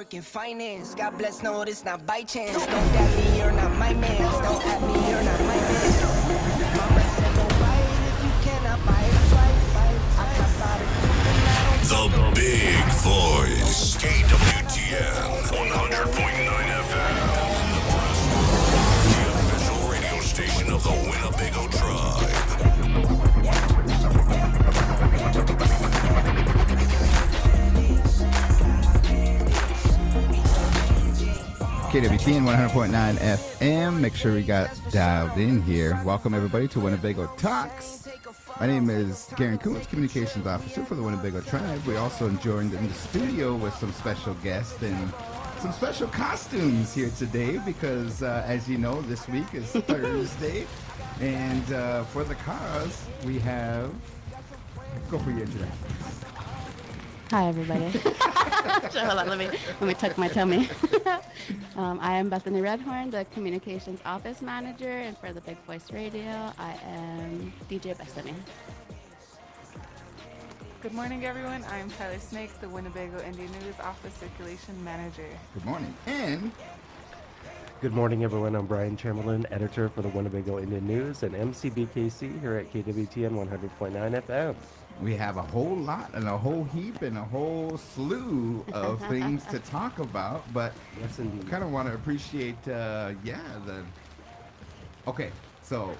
work in finance. God bless, no, this not by chance. Don't at me, you're not my man. Don't at me, you're not my man. Mama said don't buy it if you cannot buy it twice. I cop out of two and I don't The Big Voice, KWTN, 100.9 FM, the official radio station of the Winnebago Tribe. KWTN 100.9 FM. Make sure we got dialed in here. Welcome everybody to Winnebago Talks. My name is Garan, Coons, Communications Officer for the Winnebago Tribe. We also joined in the studio with some special guests and some special costumes here today because, as you know, this week is Thursday. And for the cause, we have... Go for your introduction. Hi, everybody. Hold on, let me tuck my tummy. I am Bethani Redhorn, the Communications Office Manager, and for the Big Voice Radio, I am DJ Bethani. Good morning, everyone. I'm Tyler Snake, the Winnebago Indian News Office Circulation Manager. Good morning. And... Good morning, everyone. I'm Brian Chamberlain, editor for the Winnebago Indian News and MCBKC here at KWTN 100.9 FM. we have a whole lot and a whole heap and a whole slew of things to talk about, but yes, indeed. kind of want to appreciate, okay, so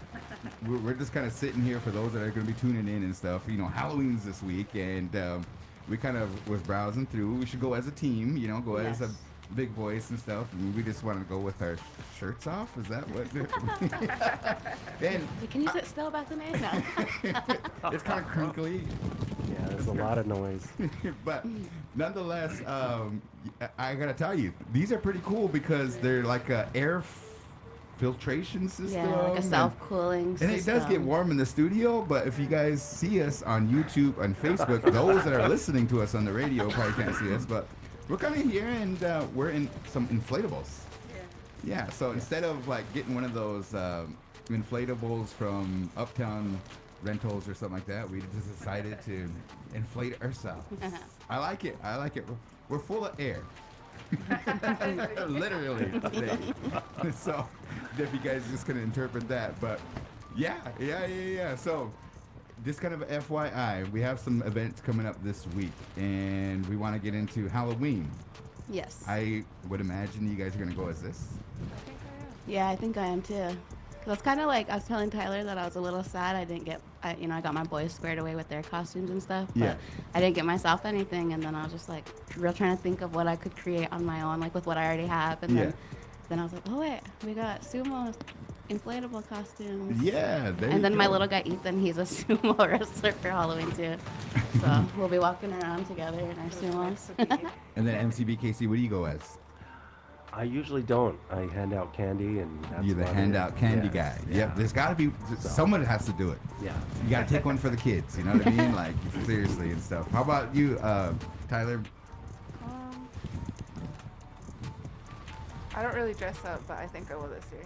we're just kind of sitting here for those that are going to be tuning in and stuff. You know, Halloween's this week, and we kind of was browsing through. We should go as a team, you know, go as a big voice and stuff. And we just want to go with our shirts off. Is that what? And can you sit still about the name? No. it's kind of crinkly. Yeah, there's a lot of noise. But nonetheless, I gotta tell you, these are pretty cool because they're like a air filtration system. Yeah, like a self-cooling system. And it does get warm in the studio, but if you guys see us on YouTube and Facebook, those that are listening to us on the radio probably can't see us, but we're kind of here and we're in some inflatables. Yeah, so instead of like getting one of those inflatables from Uptown Rentals or something like that, we just decided to inflate ourselves. I like it. We're full of air. Literally today. So if you guys just gonna interpret that, but yeah. So just kind of a FYI, we have some events coming up this week, and we want to get into Halloween. Yes. I would imagine you guys are gonna go as this. Yeah, I think I am too. Cause it's kind of like I was telling Tyler that I was a little sad I didn't get, I got my boys squared away with their costumes and stuff. But Yeah. I didn't get myself anything, and then I was just like real trying to think of what I could create on my own, like with what I already have, and then I was like, oh wait, we got sumo inflatable costumes. Yeah. And then my little guy Ethan, he's a sumo wrestler for Halloween too. So we'll be walking around together in our sumos. And then MCBKC, what do you go as? I usually don't. I hand out candy, and that's You're the about handout it. candy Yes, guy. yeah. Yep. There's got to be someone that has to do it. Yeah. You got to take one for the kids. You know what I mean? Like seriously and stuff. How about you, Tyler? I don't really dress up, but I think I will this year.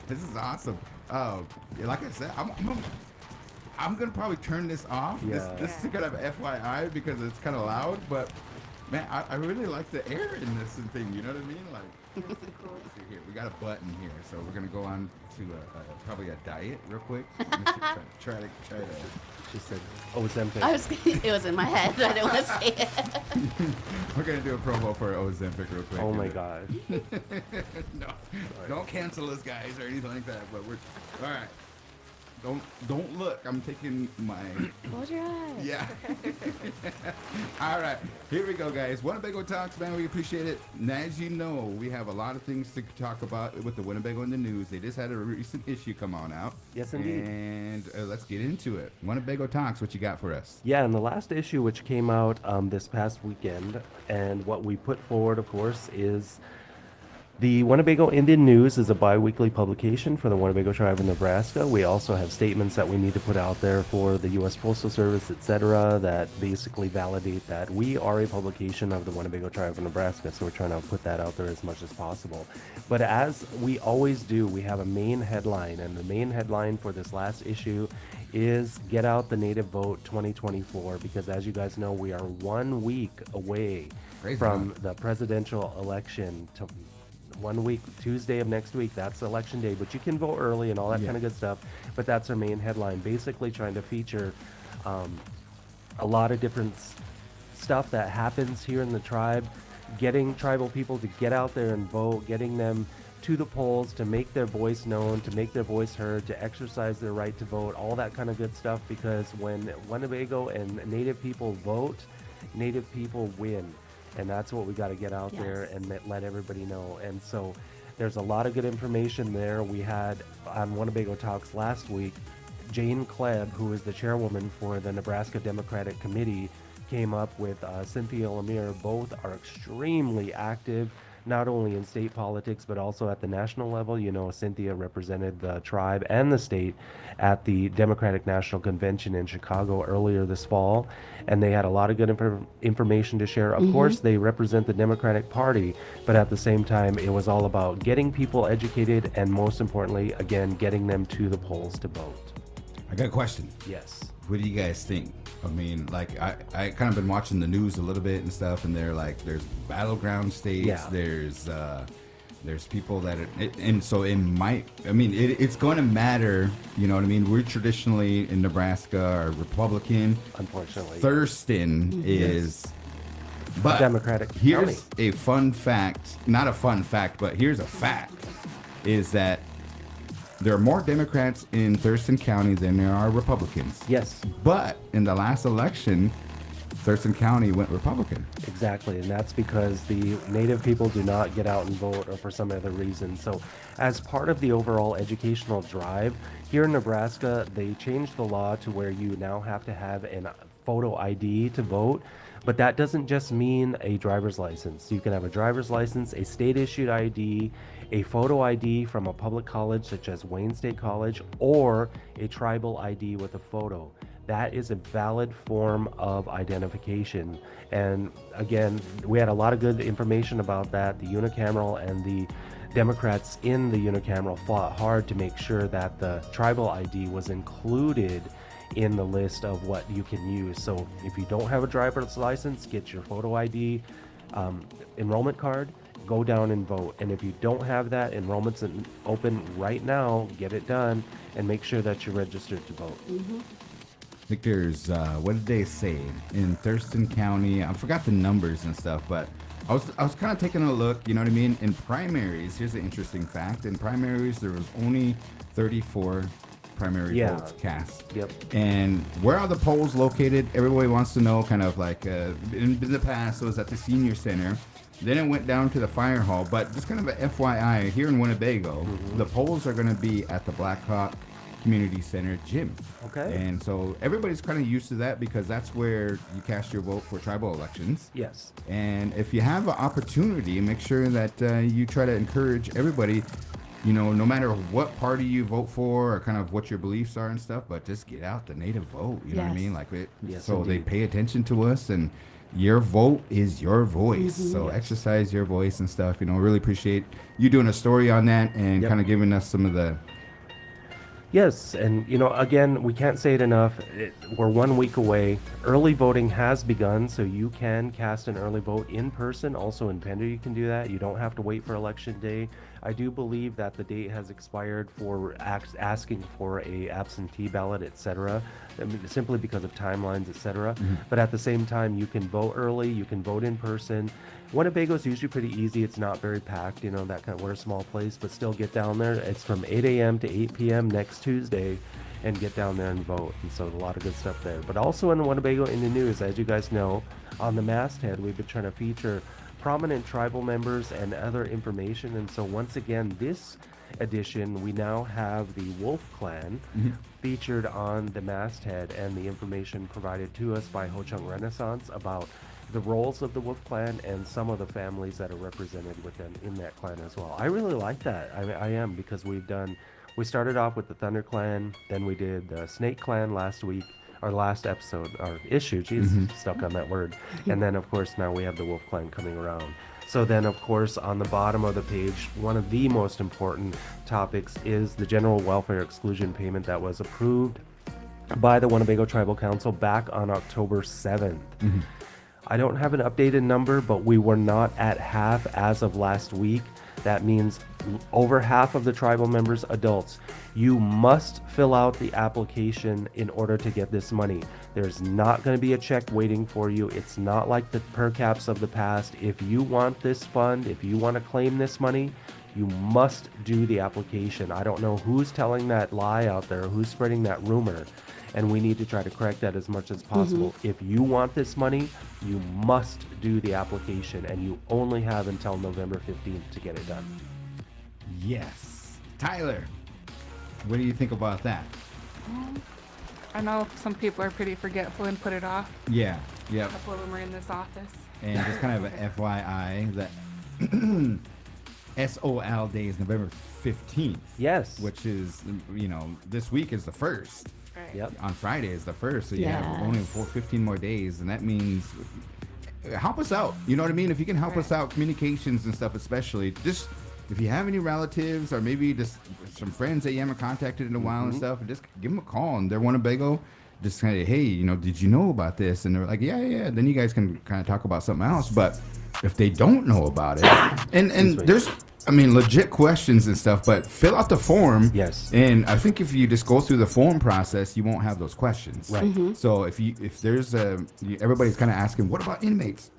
This is awesome. Like I said, I'm gonna probably turn this off. Yeah. This is kind of FYI because it's kind of loud, but man, I really like the air in this and thing. You know what I mean? Like, let's see here, we got a button here, so we're gonna go on to probably a diet real quick. try to. She said, Ozempic. It was in my head. I didn't want to say it. We're gonna do a promo for Ozempic real quick. Oh my God. No, don't cancel us, guys, or anything like that. But we're all right. Don't look. I'm taking my. Close your eyes. Yeah. All right. Here we go, guys. Winnebago Talks, man. We appreciate it. And as you know, we have a lot of things to talk about with the Winnebago in the news. They just had a recent issue come on out. Yes, indeed. And let's get into it. Winnebago Talks, what you got for us? Yeah, and the last issue, which came out this past weekend, and what we put forward, of course, is The Winnebago Indian News is a bi-weekly publication for the Winnebago Tribe of Nebraska. We also have statements that we need to put out there for the U.S. Postal Service, etc., that basically validate that we are a publication of the Winnebago Tribe of Nebraska, so we're trying to put that out there as much as possible. But as we always do, we have a main headline, and the main headline for this last issue is Get Out the Native Vote 2024, because as you guys know, we are 1 week away from the presidential election. 1 week, Tuesday of next week, that's election day, but you can vote early and all that kind of good stuff. But that's our main headline, basically trying to feature a lot of different stuff that happens here in the tribe, getting tribal people to get out there and vote, getting them to the polls to make their voice known, to make their voice heard, to exercise their right to vote, all that kind of good stuff, because when Winnebago and Native people vote, Native people win. And that's what we got to get out there and let everybody know. And so there's a lot of good information there. We had on Winnebago Talks last week, Jane Klebb, who is the chairwoman for the Nebraska Democratic Committee, came up with Cynthia Lemire. Both are extremely active, not only in state politics, but also at the national level. You know, Cynthia represented the tribe and the state at the Democratic National Convention in Chicago earlier this fall, and they had a lot of good information to share. Of course, they represent the Democratic Party, but at the same time, it was all about getting people educated and, most importantly, again, getting them to the polls to vote. I got a question. Yes. What do you guys think? I mean, like, I kind of been watching the news a little bit and stuff, and they're like, there's battleground states, there's people that are, and so it might, I mean, it's going to matter, you know what I mean? We're traditionally in Nebraska are Republican. Unfortunately. Thurston is, but Democratic here's County. a fun fact, not a fun fact, but here's a fact, is that there are more Democrats in Thurston County than there are Republicans. Yes. But in the last election, Thurston County went Republican. Exactly, and that's because the Native people do not get out and vote, or for some other reason. So as part of the overall educational drive, here in Nebraska, they changed the law to where you now have to have a photo ID to vote. But that doesn't just mean a driver's license. You can have a driver's license, a state-issued ID, a photo ID from a public college such as Wayne State College, or a tribal ID with a photo. That is a valid form of identification. And again, we had a lot of good information about that. The unicameral and the Democrats in the unicameral fought hard to make sure that the tribal ID was included in the list of what you can use. So if you don't have a driver's license, get your photo ID enrollment card, go down and vote. And if you don't have that, enrollment's open right now, get it done, and make sure that you're registered to vote. I think there's, what did they say? In Thurston County, I forgot the numbers and stuff, but I was kind of taking a look, you know what I mean? In primaries, here's an interesting fact. In primaries, there was only 34 primary votes cast. Yep. And where are the polls located? Everybody wants to know, kind of like, in the past, it was at the senior center. Then it went down to the fire hall, but just kind of a FYI, here in Winnebago, the polls are going to be at the Blackhawk Community Center gym. Okay. And so everybody's kind of used to that because that's where you cast your vote for tribal elections. Yes. And if you have an opportunity, make sure that you try to encourage everybody, you know, no matter what party you vote for or kind of what your beliefs are and stuff, but just get out the native vote. You know what I mean? Like it, Yes, so indeed. they pay attention to us, and your vote is your voice. So exercise your voice and stuff. You know, really appreciate you doing a story on that and kind of giving us some of the. Yes, and you know, again, we can't say it enough. We're 1 week away. Early voting has begun, so you can cast an early vote in person. Also in Pender, you can do that. You don't have to wait for election day. I do believe that the date has expired for asking for a absentee ballot, etc. I mean, simply because of timelines, etc. But at the same time, you can vote early. You can vote in person. Winnebago is usually pretty easy. It's not very packed, you know, that kind of, we're a small place, but still get down there. It's from 8 a.m. to 8 p.m. next Tuesday, and get down there and vote. And so a lot of good stuff there. But also in the Winnebago Indian News, as you guys know, on the masthead, we've been trying to feature prominent tribal members and other information. And so once again, this edition, we now have the Wolf Clan featured on the masthead, and the information provided to us by Ho Chunk Renaissance about the roles of the Wolf Clan and some of the families that are represented within in that clan as well. I really like that. I am, because we started off with the Thunder Clan, then we did the Snake Clan last week, our last episode, our issue, stuck on that word. And then of course now we have the Wolf Clan coming around. So then of course on the bottom of the page, one of the most important topics is the General Welfare Exclusion Payment that was approved by the Winnebago Tribal Council back on October 7th. I don't have an updated number, but we were not at half as of last week. That means over half of the tribal members, adults. You must fill out the application in order to get this money. There's not going to be a check waiting for you. It's not like the per caps of the past. If you want this fund, if you want to claim this money, you must do the application. I don't know who's telling that lie out there, who's spreading that rumor, and we need to try to correct that as much as possible. If you want this money, you must do the application, and you only have until November 15th to get it done. Yes. Tyler, what do you think about that? I know some people are pretty forgetful and put it off. Yeah. A Yep. couple of them are in this office. And just kind of an FYI that SOL Day is November 15th. Yes. Which is, this week is the first. Right. Yep. On Friday is the first. So you have Yes. only 15 more days. And that means help us out. You know what I mean? If you can help us out, communications and stuff especially, just if you have any relatives or maybe just some friends that you haven't contacted in a while and stuff, just give them a call. And they're Winnebago. Just kind of, hey, did you know about this? And they're like, yeah. Then you guys can kind of talk about something else. But if they don't know about it, and there's, legit questions and stuff, but fill out the form. Yes. And I think if you just go through the form process, you won't have those questions. Right. So if there's everybody's kind of asking, what about inmates?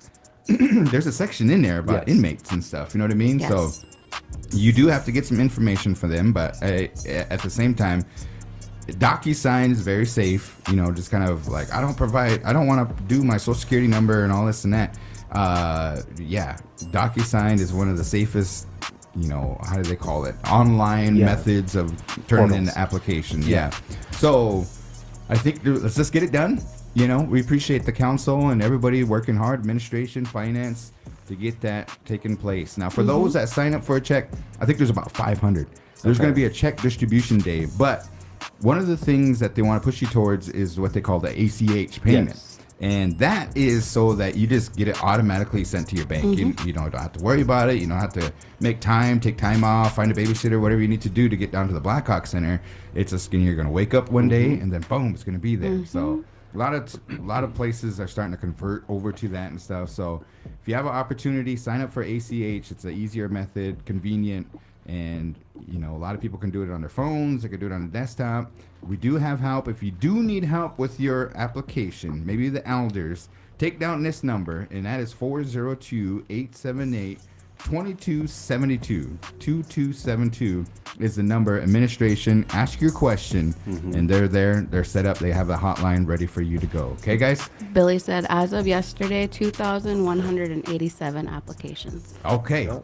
There's a section in there about inmates and stuff. You know what I mean? Yes. So you do have to get some information for them, but at the same time, DocuSign is very safe. Just kind of like, I don't want to do my social security number and all this and that. DocuSign is one of the safest, how do they call it? Online methods of turning in the application. Yeah. So I think let's just get it done. We appreciate the council and everybody working hard, administration, finance, to get that taken place. Now, for those that sign up for a check, I think there's about 500. There's going to be a check distribution day, but one of the things that they want to push you towards is what they call the ACH payment. Yes. And that is so that you just get it automatically sent to your bank. You don't have to worry about it. You don't have to take time off, find a babysitter, whatever you need to do to get down to the Blackhawk Center. It's just you're going to wake up one day and then boom, it's going to be there. So a lot of places are starting to convert over to that and stuff. So if you have an opportunity, sign up for ACH. It's an easier method, convenient. And, a lot of people can do it on their phones. They can do it on the desktop. We do have help. If you do need help with your application, maybe the elders, take down this number, and that is 402-878-2272. 2272 is the number. Administration, ask your question, and they're there. They're set up. They have a hotline ready for you to go. Okay, guys? Billy said as of yesterday, 2,187 applications. Okay. Well,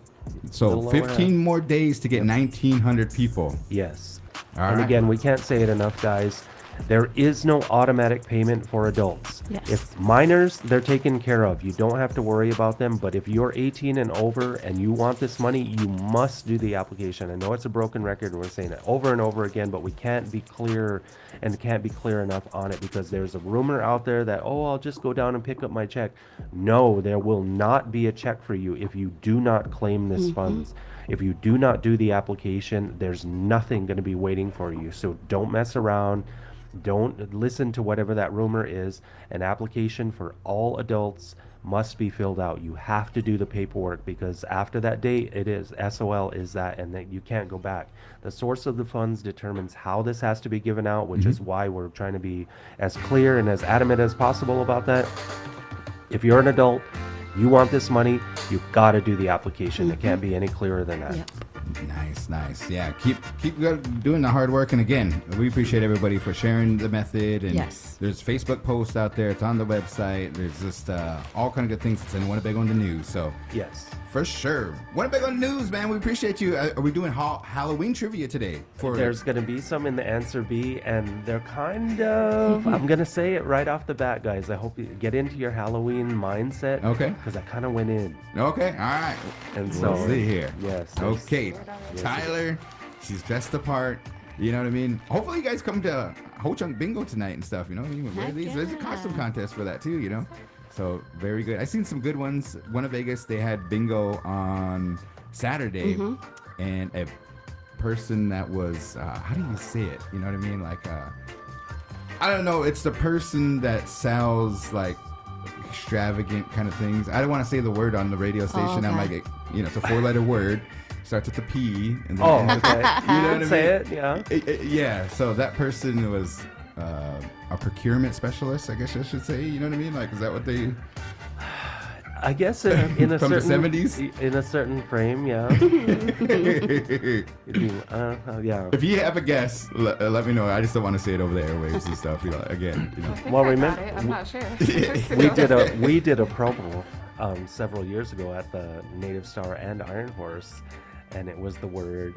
So little lower 15 more days to get 1,900 people. Yes. All And right. again, we can't say it enough, guys. There is no automatic payment for adults. Yes. If minors, they're taken care of. You don't have to worry about them. But if you're 18 and over and you want this money, you must do the application. I know it's a broken record. We're saying it over and over again, but we can't be clear and can't be clear enough on it, because there's a rumor out there that, I'll just go down and pick up my check. No, there will not be a check for you if you do not claim this funds. If you do not do the application, there's nothing going to be waiting for you. So don't mess around. Don't listen to whatever that rumor is. An application for all adults must be filled out. You have to do the paperwork, because after that date, it is SOL is that, and that you can't go back. The source of the funds determines how this has to be given out, which is why we're trying to be as clear and as adamant as possible about that. If you're an adult, you want this money, you got to do the application. It can't be any clearer than that. Yep. Nice. Yeah, keep doing the hard work. And again, we appreciate everybody for sharing the method. And there's Facebook posts out there. It's on the website. There's just all kind of good things. It's in Winnebago in the news. So Yes. for sure. Winnebago News, man. We appreciate you. Are we doing Halloween trivia today? There's going to be some in the answer B, and they're kind of, I'm going to say it right off the bat, guys. I hope you get into your Halloween mindset. Okay. Because I kind of went in. Okay, all right. And so, We'll see here. Yes. Okay, Tyler, she's dressed the part. You know what I mean? Hopefully you guys come to Ho Chunk Bingo tonight and stuff, you know? Heck There's a yeah. costume contest for that too, you know? So very good. I've seen some good ones. Winnebago, they had bingo on Saturday, and a person that was, how do you say it? You know what I mean? Like, I don't know. It's the person that sells like extravagant kind of things. I don't want to say the word on the radio station. I might get, it's a 4-letter word. Starts with a P. And then ends with okay. you know what I mean? Say it, yeah. Yeah. So that person was a procurement specialist, I guess I should say. You know what I mean? Like, is that what they? I guess in a From the certain 70s? in a certain frame, yeah. Yeah. If you have a guess, let me know. I just don't want to say it over the airwaves and stuff. Again. Well, I remember, got it. I'm not sure. we did a promo several years ago at the Native Star and Iron Horse, and it was the word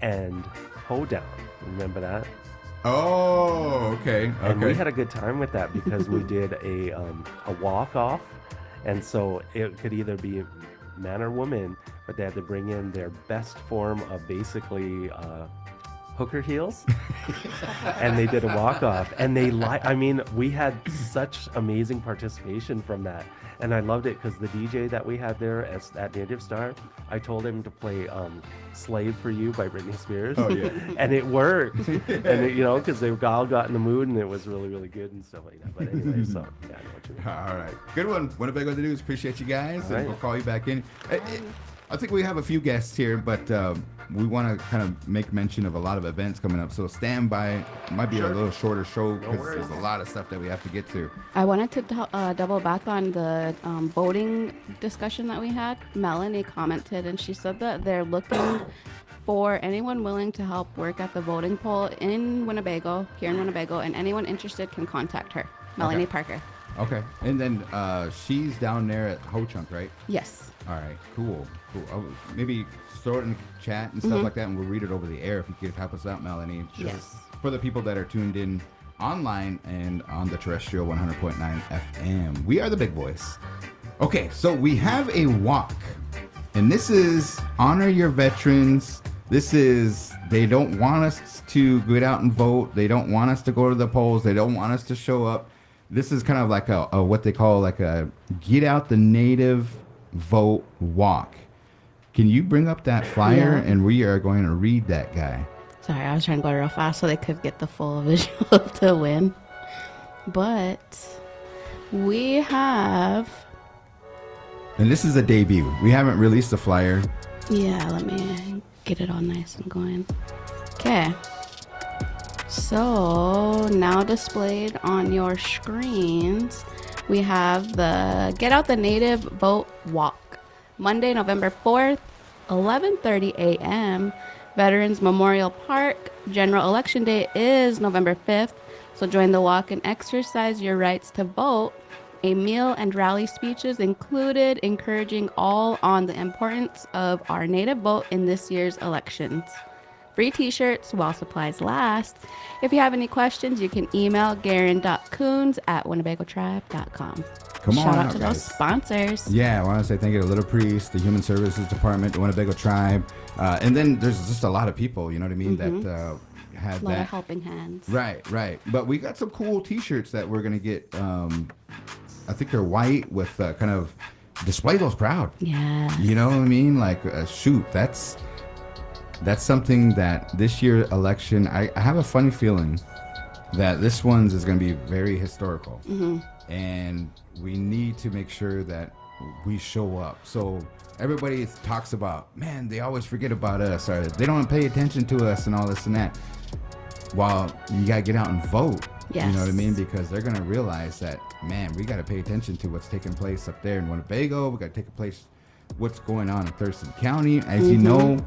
and hoedown. Remember that? Oh, okay. And we had a good time with that because we did a walk off, and so it could either be man or woman, but they had to bring in their best form of basically hooker heels, and they did a walk off, and we had such amazing participation from that. And I loved it because the DJ that we had there at Native Star, I told him to play Slave for You by Britney Spears. Oh, yeah. And it worked. And, because they all got in the mood, and it was really, really good and stuff like that. But anyway, so, yeah, I know what you mean. All right. Good one. Winnebago the News. Appreciate you guys. And right. we'll call you back in. I think we have a few guests here, but we want to kind of make mention of a lot of events coming up. So stand by. It might be a little shorter show because there's a lot of stuff that we have to get to. I wanted to double back on the voting discussion that we had. Melanie commented, and she said that they're looking for anyone willing to help work at the voting poll in Winnebago, here in Winnebago, and anyone interested can contact her, Melanie Parker. Okay. And then she's down there at Ho Chunk, right? Yes. All right. Cool. Maybe throw it in the chat and stuff like that, and we'll read it over the air if you could help us out, Melanie. Yes. For the people that are tuned in online and on the terrestrial 100.9 FM, we are the big voice. Okay, so we have a walk, and this is honor your veterans. This is, they don't want us to get out and vote. They don't want us to go to the polls. They don't want us to show up. This is kind of like a what they call like a get out the native vote walk. Can you bring up that flyer? Yeah. And we are going to read that guy. Sorry, I was trying to go real fast so they could get the full visual of the win. But we have... And this is a debut. We haven't released the flyer. Yeah, let me get it all nice and going. Okay. So now displayed on your screens, we have the Get Out the Native Vote Walk. Monday, November 4th, 11:30 a.m. Veterans Memorial Park. General Election Day is November 5th. So join the walk and exercise your rights to vote. A meal and rally speeches included, encouraging all on the importance of our native vote in this year's elections. Free t-shirts while supplies last. If you have any questions, you can email garan.coons@winnebagotribe.com. Come on Shout out out, to guys. those sponsors. Yeah, I want to say thank you to Little Priest, the Human Services Department, the Winnebago Tribe. And then there's just a lot of people, you know what I mean, that have A lot that. of helping hands. Right. But we got some cool t-shirts that we're going to get. I think they're white with kind of display those proud. Yeah. You know what I mean? Like, shoot, that's something that this year election, I have a funny feeling that this one's is going to be very historical. And we need to make sure that we show up. So everybody talks about, man, they always forget about us, or they don't pay attention to us and all this and that. While you got to get out and vote. Yes. You know what I mean? Because they're going to realize that, man, we got to pay attention to what's taking place up there in Winnebago. We got to take place what's going on in Thurston County. As you know,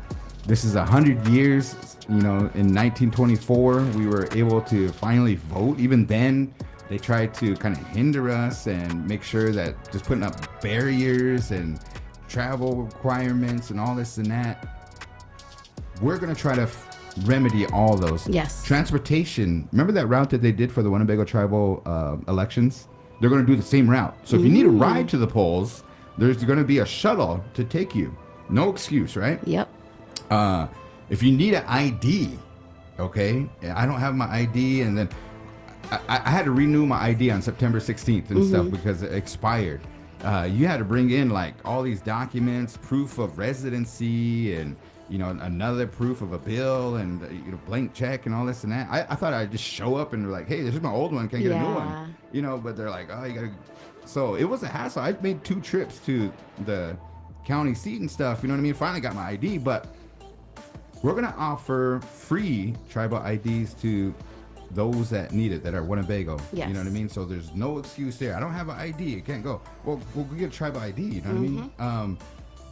this is 100 years. You know, in 1924, we were able to finally vote. Even then, they tried to kind of hinder us and make sure that just putting up barriers and travel requirements and all this and that. We're going to try to remedy all those. Yes. Transportation. Remember that route that they did for the Winnebago tribal elections? They're going to do the same route. So if you need a ride to the polls, there's going to be a shuttle to take you. No excuse, right? Yep. If you need an ID, okay, I don't have my ID, and then I had to renew my ID on September 16th and stuff because it expired. You had to bring in like all these documents, proof of residency, and another proof of a bill, and blank check and all this and that. I thought I'd just show up and be like, hey, this is my old one, can I get a new one? But they're like, oh, you gotta. So it was a hassle. I made 2 trips to the county seat and stuff. You know what I mean? Finally got my ID, but we're gonna offer free tribal IDs to those that need it, that are Winnebago. Yes. You know what I mean? So there's no excuse there. I don't have an ID. I can't go. Well, we'll get a tribal ID. You know what I mean?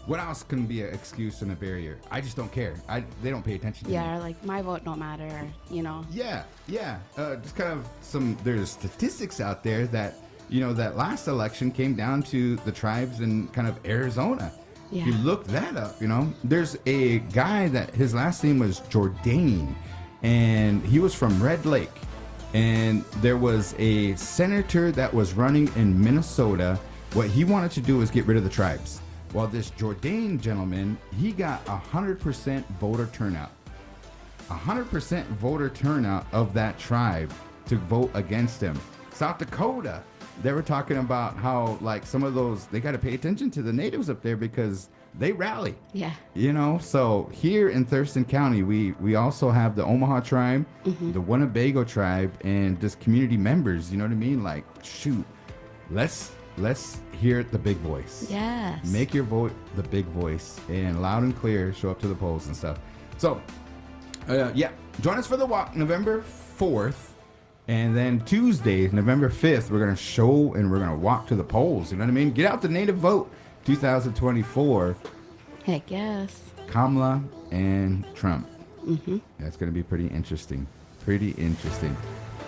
What else can be an excuse and a barrier? I just don't care. They don't pay attention to me. Yeah, like my vote don't matter, Yeah. Just kind of there's statistics out there that, that last election came down to the tribes in kind of Arizona. Yeah. If you look that up, there's a guy that his last name was Jourdain, and he was from Red Lake. And there was a senator that was running in Minnesota. What he wanted to do was get rid of the tribes. Well, this Jourdain gentleman, he got 100% voter turnout. 100% voter turnout of that tribe to vote against him. South Dakota, they were talking about how, like, some of those, they got to pay attention to the natives up there because they rally. Yeah. So here in Thurston County, we also have the Omaha tribe, the Winnebago tribe, and just community members. You know what I mean? Like, shoot, let's hear the big voice. Yes. Make your vote the big voice, and loud and clear, show up to the polls and stuff. So, join us for the walk November 4th. And then Tuesday, November 5th, we're going to show and we're going to walk to the polls. You know what I mean? Get out the native vote 2024. Heck yes. Kamala and Trump. That's going to be pretty interesting.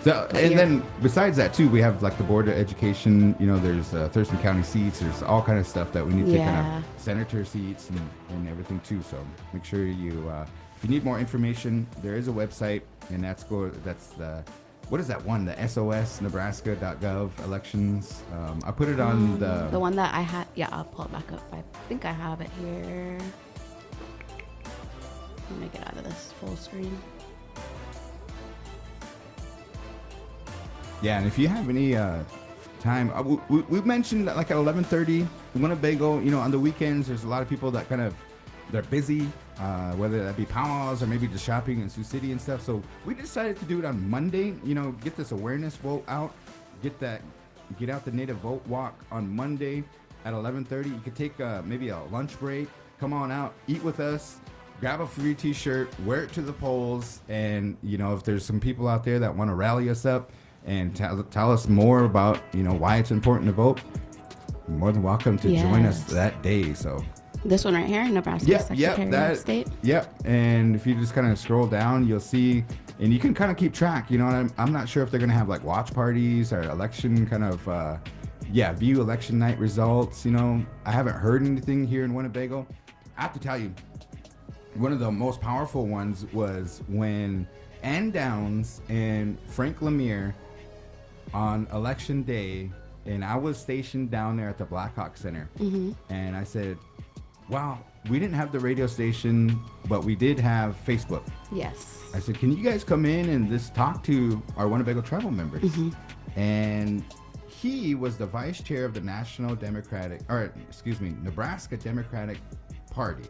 So, and then besides that too, we have like the Board of Education, there's Thurston County seats, there's all kind of stuff that we need to take kind of senator seats and everything too. So make sure you, if you need more information, there is a website, and that's the, what is that one? The SOSnebraska.gov elections. I put it on the one that I had. Yeah, I'll pull it back up. I think I have it here. Let me get out of this full screen. Yeah, and if you have any time, we've mentioned that like at 11:30, Winnebago, on the weekends, there's a lot of people that they're busy, whether that be powwows or maybe just shopping in Sioux City and stuff. So we decided to do it on Monday, get this awareness vote out, get out the native vote walk on Monday at 11:30. You could take maybe a lunch break, come on out, eat with us, grab a free t-shirt, wear it to the polls, and if there's some people out there that want to rally us up and tell us more about why it's important to vote, you're more than welcome to join us that day. So this one right here, Nebraska Secretary of State. Yep. And if you just kind of scroll down, you'll see, and you can kind of keep track. I'm not sure if they're gonna have like watch parties or election kind of view election night results. I haven't heard anything here in Winnebago. I have to tell you, one of the most powerful ones was when Ann Downs and Frank Lemire on election day, and I was stationed down there at the Blackhawk Center, and I said, wow, we didn't have the radio station, but we did have Facebook. Yes. I said, can you guys come in and just talk to our Winnebago tribal members? And he was the vice chair of the Nebraska Democratic Party.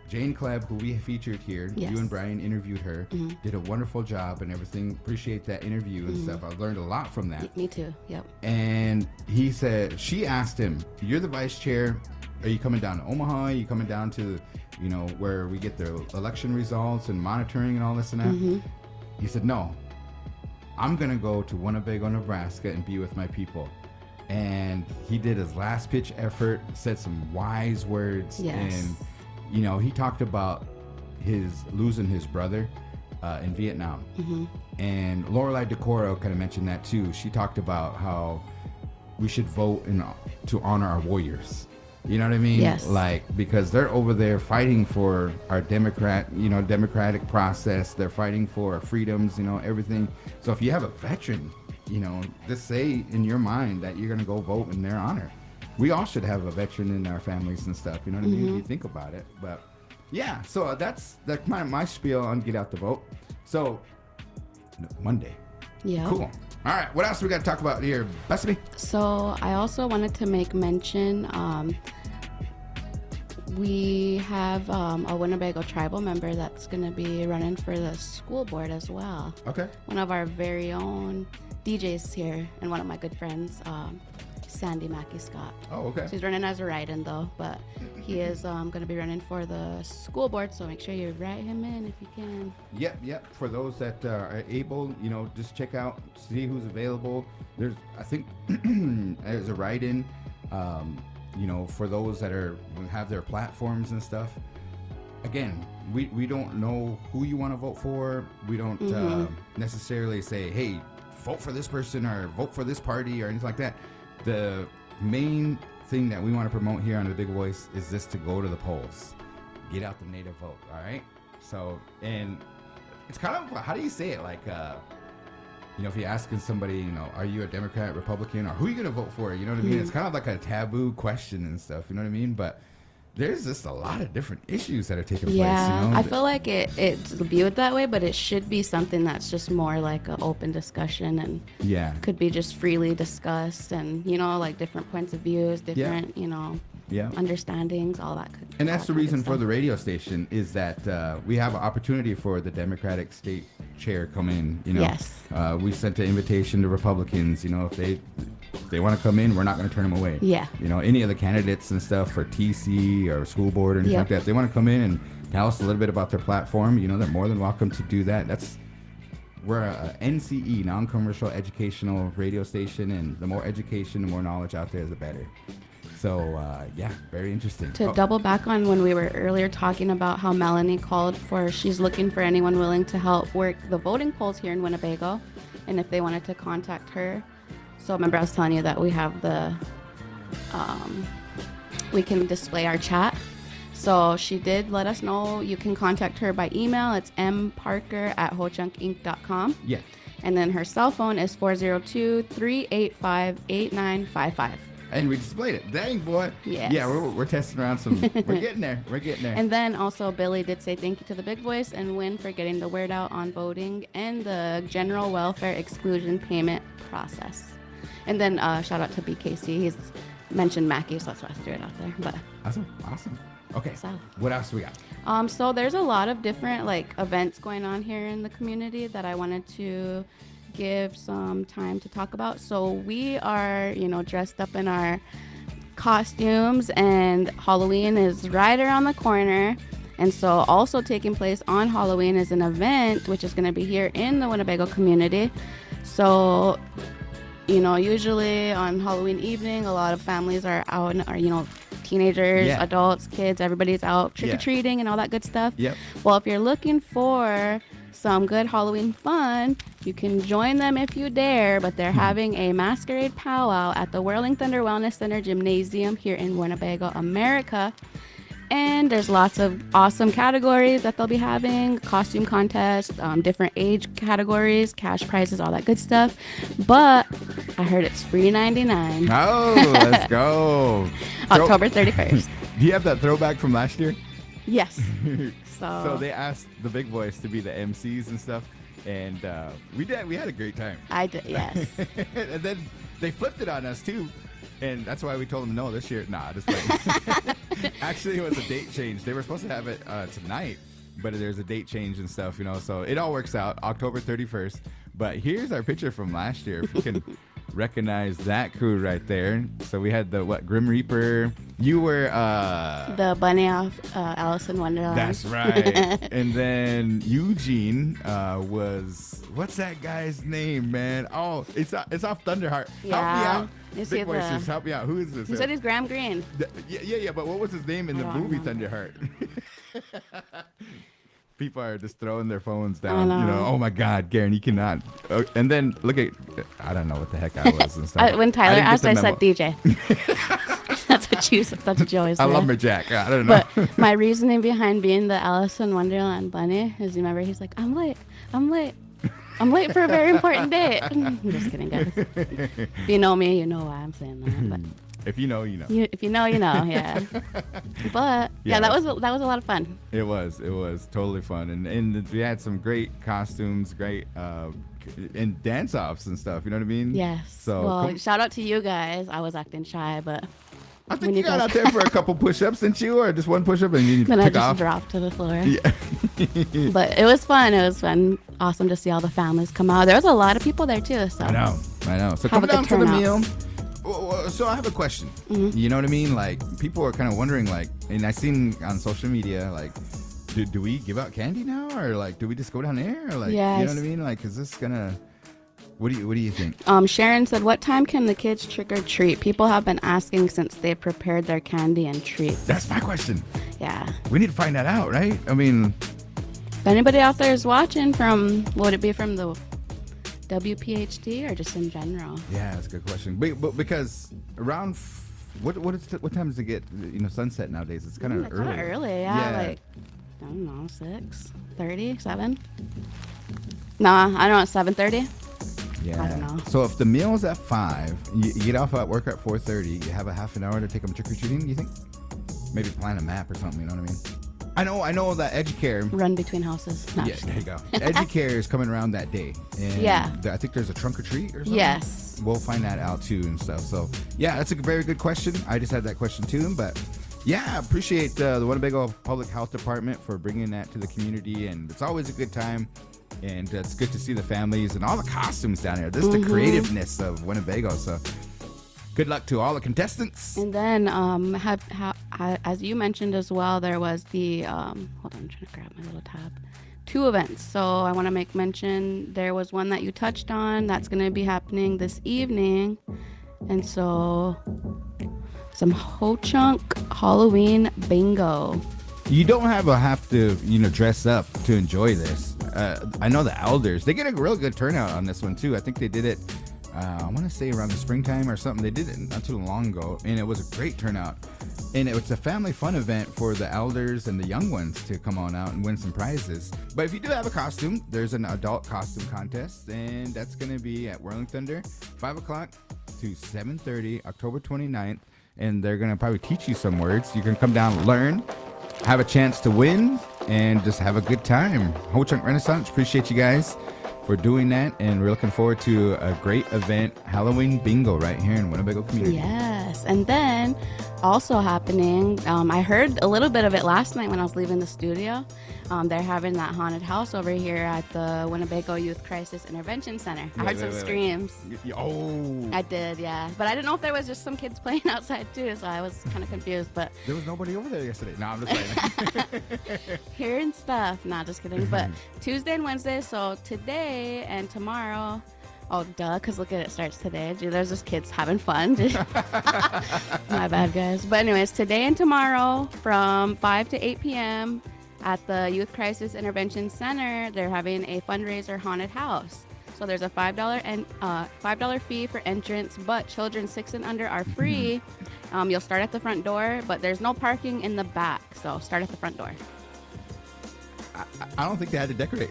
Jane Klebb, who we featured here, you and Brian interviewed her, did a wonderful job and everything. Appreciate that interview and stuff. I learned a lot from that. Me too. Yep. And she asked him, you're the vice chair. Are you coming down to Omaha? Are you coming down to, where we get the election results and monitoring and all this and that? He said, no, I'm going to go to Winnebago, Nebraska and be with my people. And he did his last pitch effort, said some wise words. Yes. And he talked about losing his brother in Vietnam. And Lorelei DeCoro kind of mentioned that too. She talked about how we should vote to honor our warriors. You know what I mean? Yes. Like, because they're over there fighting for our democratic process. They're fighting for our freedoms, everything. So if you have a veteran, just say in your mind that you're going to go vote in their honor. We all should have a veteran in our families and stuff. You know what I mean? If you think about it. But yeah, so that's my spiel on get out the vote. So Monday. Yeah. Cool. All right. What else we got to talk about here, Bethany? So I also wanted to make mention, we have a Winnebago tribal member that's going to be running for the school board as well. Okay. One of our very own DJs here and one of my good friends, Sandy Mackey Scott. Oh, okay. So he's running as a write-in though, but he is going to be running for the school board, so make sure you write him in if you can. Yep. For those that are able, just check out, see who's available. There's, I think, there's a write-in, for those that have their platforms and stuff. Again, we don't know who you want to vote for. We don't necessarily say, hey, vote for this person or vote for this party or anything like that. The main thing that we want to promote here on The Big Voice is just to go to the polls. Get out the native vote, all right? So, and it's kind of, how do you say it? Like, if you're asking somebody, are you a Democrat, Republican, or who are you going to vote for? You know what I mean? It's kind of like a taboo question and stuff, you know what I mean? But there's just a lot of different issues that are taking place. I feel like it's viewed that way, but it should be something that's just more like an open discussion and could be just freely discussed and, like different points of views, different, understandings, all that. And that's the reason for the radio station is that we have an opportunity for the Democratic state chair come in, Yes. We sent an invitation to Republicans, if they want to come in, we're not going to turn them away. Yeah. Any of the candidates and stuff for TC or school board or anything like that, if they want to come in and tell us a little bit about their platform, they're more than welcome to do that. We're a NCE, non-commercial educational radio station, and the more education, the more knowledge out there, the better. So, very interesting. To double back on when we were earlier talking about how Melanie called for, she's looking for anyone willing to help work the voting polls here in Winnebago, and if they wanted to contact her. So remember I was telling you that we have we can display our chat. So she did let us know you can contact her by email. It's mparker@hochunkinc.com. Yeah. And then her cell phone is 402-385-8955. And we displayed it. Dang, boy. Yes. Yeah, we're testing around some. We're getting there. And then also Billy did say thank you to the Big Voice and WIN for getting the word out on voting and the general welfare exclusion payment process. And then shout out to BKC. He's mentioned Mackie, so that's why I threw it out there. But awesome. Okay. So, what else we got? So there's a lot of different events going on here in the community that I wanted to give some time to talk about. So we are, dressed up in our costumes, and Halloween is right around the corner. And so also taking place on Halloween is an event which is going to be here in the Winnebago community. So usually on Halloween evening, a lot of families are out and are, teenagers, adults, kids, everybody's out trick-or-treating and all that good stuff. Yep. Well, if you're looking for some good Halloween fun, you can join them if you dare, but they're having a masquerade powwow at the Whirling Thunder Wellness Center Gymnasium here in Winnebago, America. And there's lots of awesome categories that they'll be having, costume contests, different age categories, cash prizes, all that good stuff. But I heard it's free $99. Oh, let's go. October 31st. Do you have that throwback from last year? Yes. So they asked the Big Voice to be the MCs and stuff, and we had a great time. I did, yes. And then they flipped it on us too. And that's why we told them no this year. Nah, just wait. Actually, it was a date change. They were supposed to have it tonight, but there's a date change and stuff, So it all works out. October 31st. But here's our picture from last year. If you can recognize that crew right there. So we had the Grim Reaper. You were the bunny off Alice in Wonderland. That's right. And then Eugene was, what's that guy's name, man? Oh, it's off Thunderheart. Yeah. Help me out. Is Big he Voices, help me out. Who is this? He said he's Graham Greene. Yeah. But what was his name in the movie Thunderheart? People are just throwing their phones down. Oh my God, Garan, you cannot. And then look at, I don't know what the heck I was and stuff. When Tyler asked, I said DJ. That's That's what you always say. A lumberjack. I don't know. But my reasoning behind being the Alice in Wonderland bunny is, you remember, he's like, I'm late for a very important date. I'm just kidding, guys. If you know me, you know why I'm saying that. But If you know, you know. if you know, you know, yeah. But yeah, that was a lot of fun. It was totally fun, and we had some great costumes, great and dance offs and stuff. You know what I mean? Yes. So well, shout out to you guys. I was acting shy, but I think you got out there for a couple push-ups, didn't you, or just one push-up and you then I took just off? dropped to the floor. Yeah. But it was fun. It was fun. Awesome to see all the families come out. There was a lot of people there too. So I know. So Have coming a down good for the turnout. meal. So I have a question. Mm-hmm. You know what I mean? Like, people are kind of wondering, like, and I seen on social media, like, do we give out candy now, or like, do we just go down there, or like, you know Yes. what I mean? Like, is this gonna? What do you think? Sharon said, what time can the kids trick or treat? People have been asking since they've prepared their candy and treats. That's my question. Yeah. We need to find that out, right? I mean, If anybody out there is watching would it be from the WPHD or just in general? yeah, that's a good question. But because around what time does it get? Sunset nowadays. It's kind of early. Kind of early, yeah. Like, I don't know, 6:30, 7. Nah, I don't know, 7:30. Yeah. I don't know. So if the meal's at 5, you get off at work at 4:30, you have a half an hour to take them trick or treating. You think? Maybe plan a map or something. You know what I mean? I know that Educare. Run between houses. No, Yeah, there you go. Educare is coming around that day. And Yeah. I think there's a trunk or treat or something. Yes. We'll find that out too and stuff. So yeah, that's a very good question. I just had that question too, but yeah, I appreciate the Winnebago Public Health Department for bringing that to the community, and it's always a good time. And it's good to see the families and all the costumes down here. This is the creativeness of Winnebago. So good luck to all the contestants. And then, as you mentioned as well, there was the, hold on, I'm trying to grab my little tab. 2 events. So I want to make mention, there was one that you touched on that's going to be happening this evening. And so, some Ho-Chunk Halloween bingo. You don't have to dress up to enjoy this. I know the elders, they get a real good turnout on this one too. I think they did it, I want to say around the springtime or something. They did it not too long ago, and it was a great turnout. And it was a family fun event for the elders and the young ones to come on out and win some prizes. But if you do have a costume, there's an adult costume contest, and that's going to be at Whirling Thunder, 5 o'clock to 7:30, October 29th. And they're going to probably teach you some words. You can come down and learn, have a chance to win, and just have a good time. Ho-Chunk Renaissance, appreciate you guys for doing that, and we're looking forward to a great event, Halloween bingo, right here in Winnebago community. Yes. And then also happening, I heard a little bit of it last night when I was leaving the studio. They're having that haunted house over here at the Winnebago Youth Crisis Intervention Center. I heard some screams. Oh, I did, yeah. But I didn't know if there was just some kids playing outside too, so I was kind of confused. But there was nobody over there yesterday. No, I'm just playing. hearing stuff. Nah, just kidding. But Tuesday and Wednesday, so today and tomorrow. Oh, duh, because look at it, starts today. Dude, there's just kids having fun. My bad, guys. But anyways, today and tomorrow from 5 to 8 p.m. at the Youth Crisis Intervention Center, they're having a fundraiser haunted house. So there's a $5 fee for entrance, but children 6 and under are free. You'll start at the front door, but there's no parking in the back. So start at the front door. I don't think they had to decorate.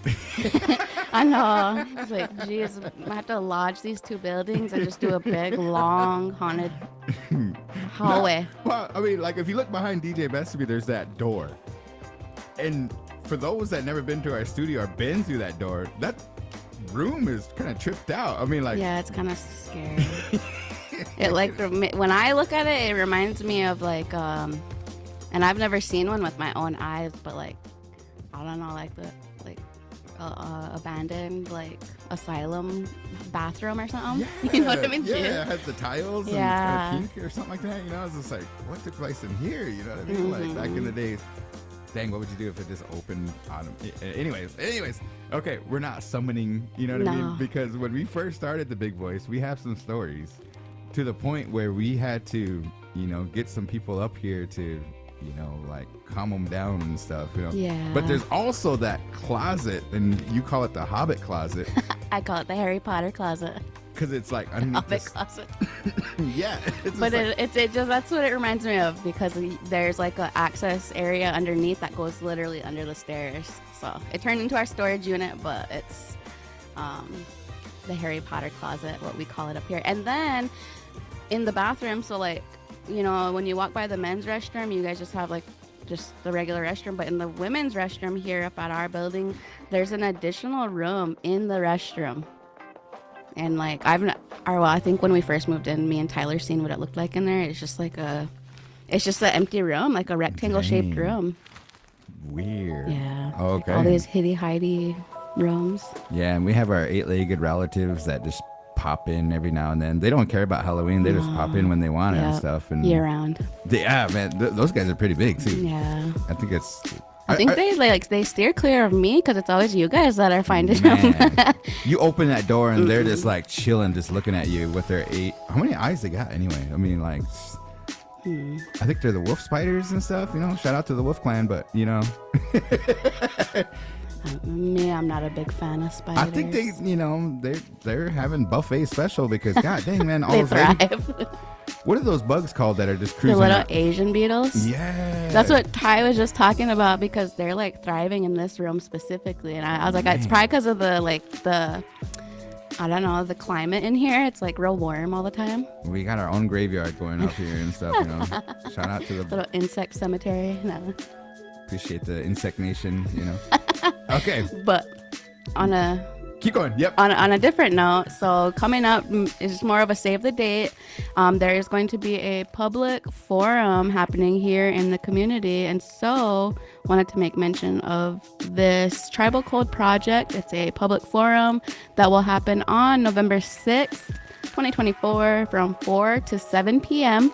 I know. It's like, geez, I have to lodge these 2 buildings and just do a big, long, haunted hallway. Well, I mean, like, if you look behind DJ Bethany, there's that door. And for those that never been to our studio or been through that door, that room is kind of tripped out. I mean, like... Yeah, it's kind of scary. It, like, when I look at it, it reminds me of, like, and I've never seen one with my own eyes, but, like, I don't know, like abandoned, like, asylum bathroom or something. Yeah, You know what I mean? Yeah, it has the tiles and Yeah. kind of pink or something like that. You know, it's just like, what took place in here? You know what I mean? Like, back in the days. Dang, what would you do if it just opened on them? Anyways, okay, we're not summoning, you know what I mean? Because when we first started the Big Voice, we have some stories to the point where we had to, get some people up here to, like, calm them down and stuff, Yeah. But there's also that closet, and you call it the Hobbit closet. I call it the Harry Potter closet. because it's like A underneath big this. closet. Yeah, it's But just like, it just, that's what it reminds me of, because there's like an access area underneath that goes literally under the stairs. So it turned into our storage unit, but it's the Harry Potter closet, what we call it up here. And then in the bathroom, so like, you know, when you walk by the men's restroom, you guys just have like just the regular restroom, but in the women's restroom here up at our building, there's an additional room in the restroom. And like I think when we first moved in, me and Tyler seen what it looked like in there. It's just an empty room, like a rectangle shaped Dang. room. weird. Yeah. Okay. Like all these hitty rooms. Yeah, and we have our 8-legged relatives that just pop in every now and then. They don't care about Halloween. They just pop in when they want it and Yep. stuff. And Year round. yeah, man, those guys are pretty big too. Yeah. I think it's. I think they steer clear of me because it's always you guys that are finding them. Man, you open that door and they're just like chilling, just looking at you with their 8. How many eyes they got anyway? I mean, like, I think they're the wolf spiders and stuff. You know, shout out to the Wolf Clan, but you know, Me, I'm not a big fan of spiders. I think they, you know, they're having buffet special because god dang man, all they those ladies- thrive. what are those bugs called that are just The cruising? little out? Asian beetles. Yeah, That's what Ty was just talking about, because they're like thriving in this room specifically. And I was like, it's probably because of the I don't know, the climate in here. It's like real warm all the time. We got our own graveyard going up here and stuff. You know, shout out to the Little insect cemetery. No. appreciate the Insect Nation. You know, okay, But on a keep going. Yep. on a different note, so coming up is more of a save the date. There is going to be a public forum happening here in the community, and so wanted to make mention of this Tribal Code project. It's a public forum that will happen on November 6th, 2024 from 4 to 7 p.m.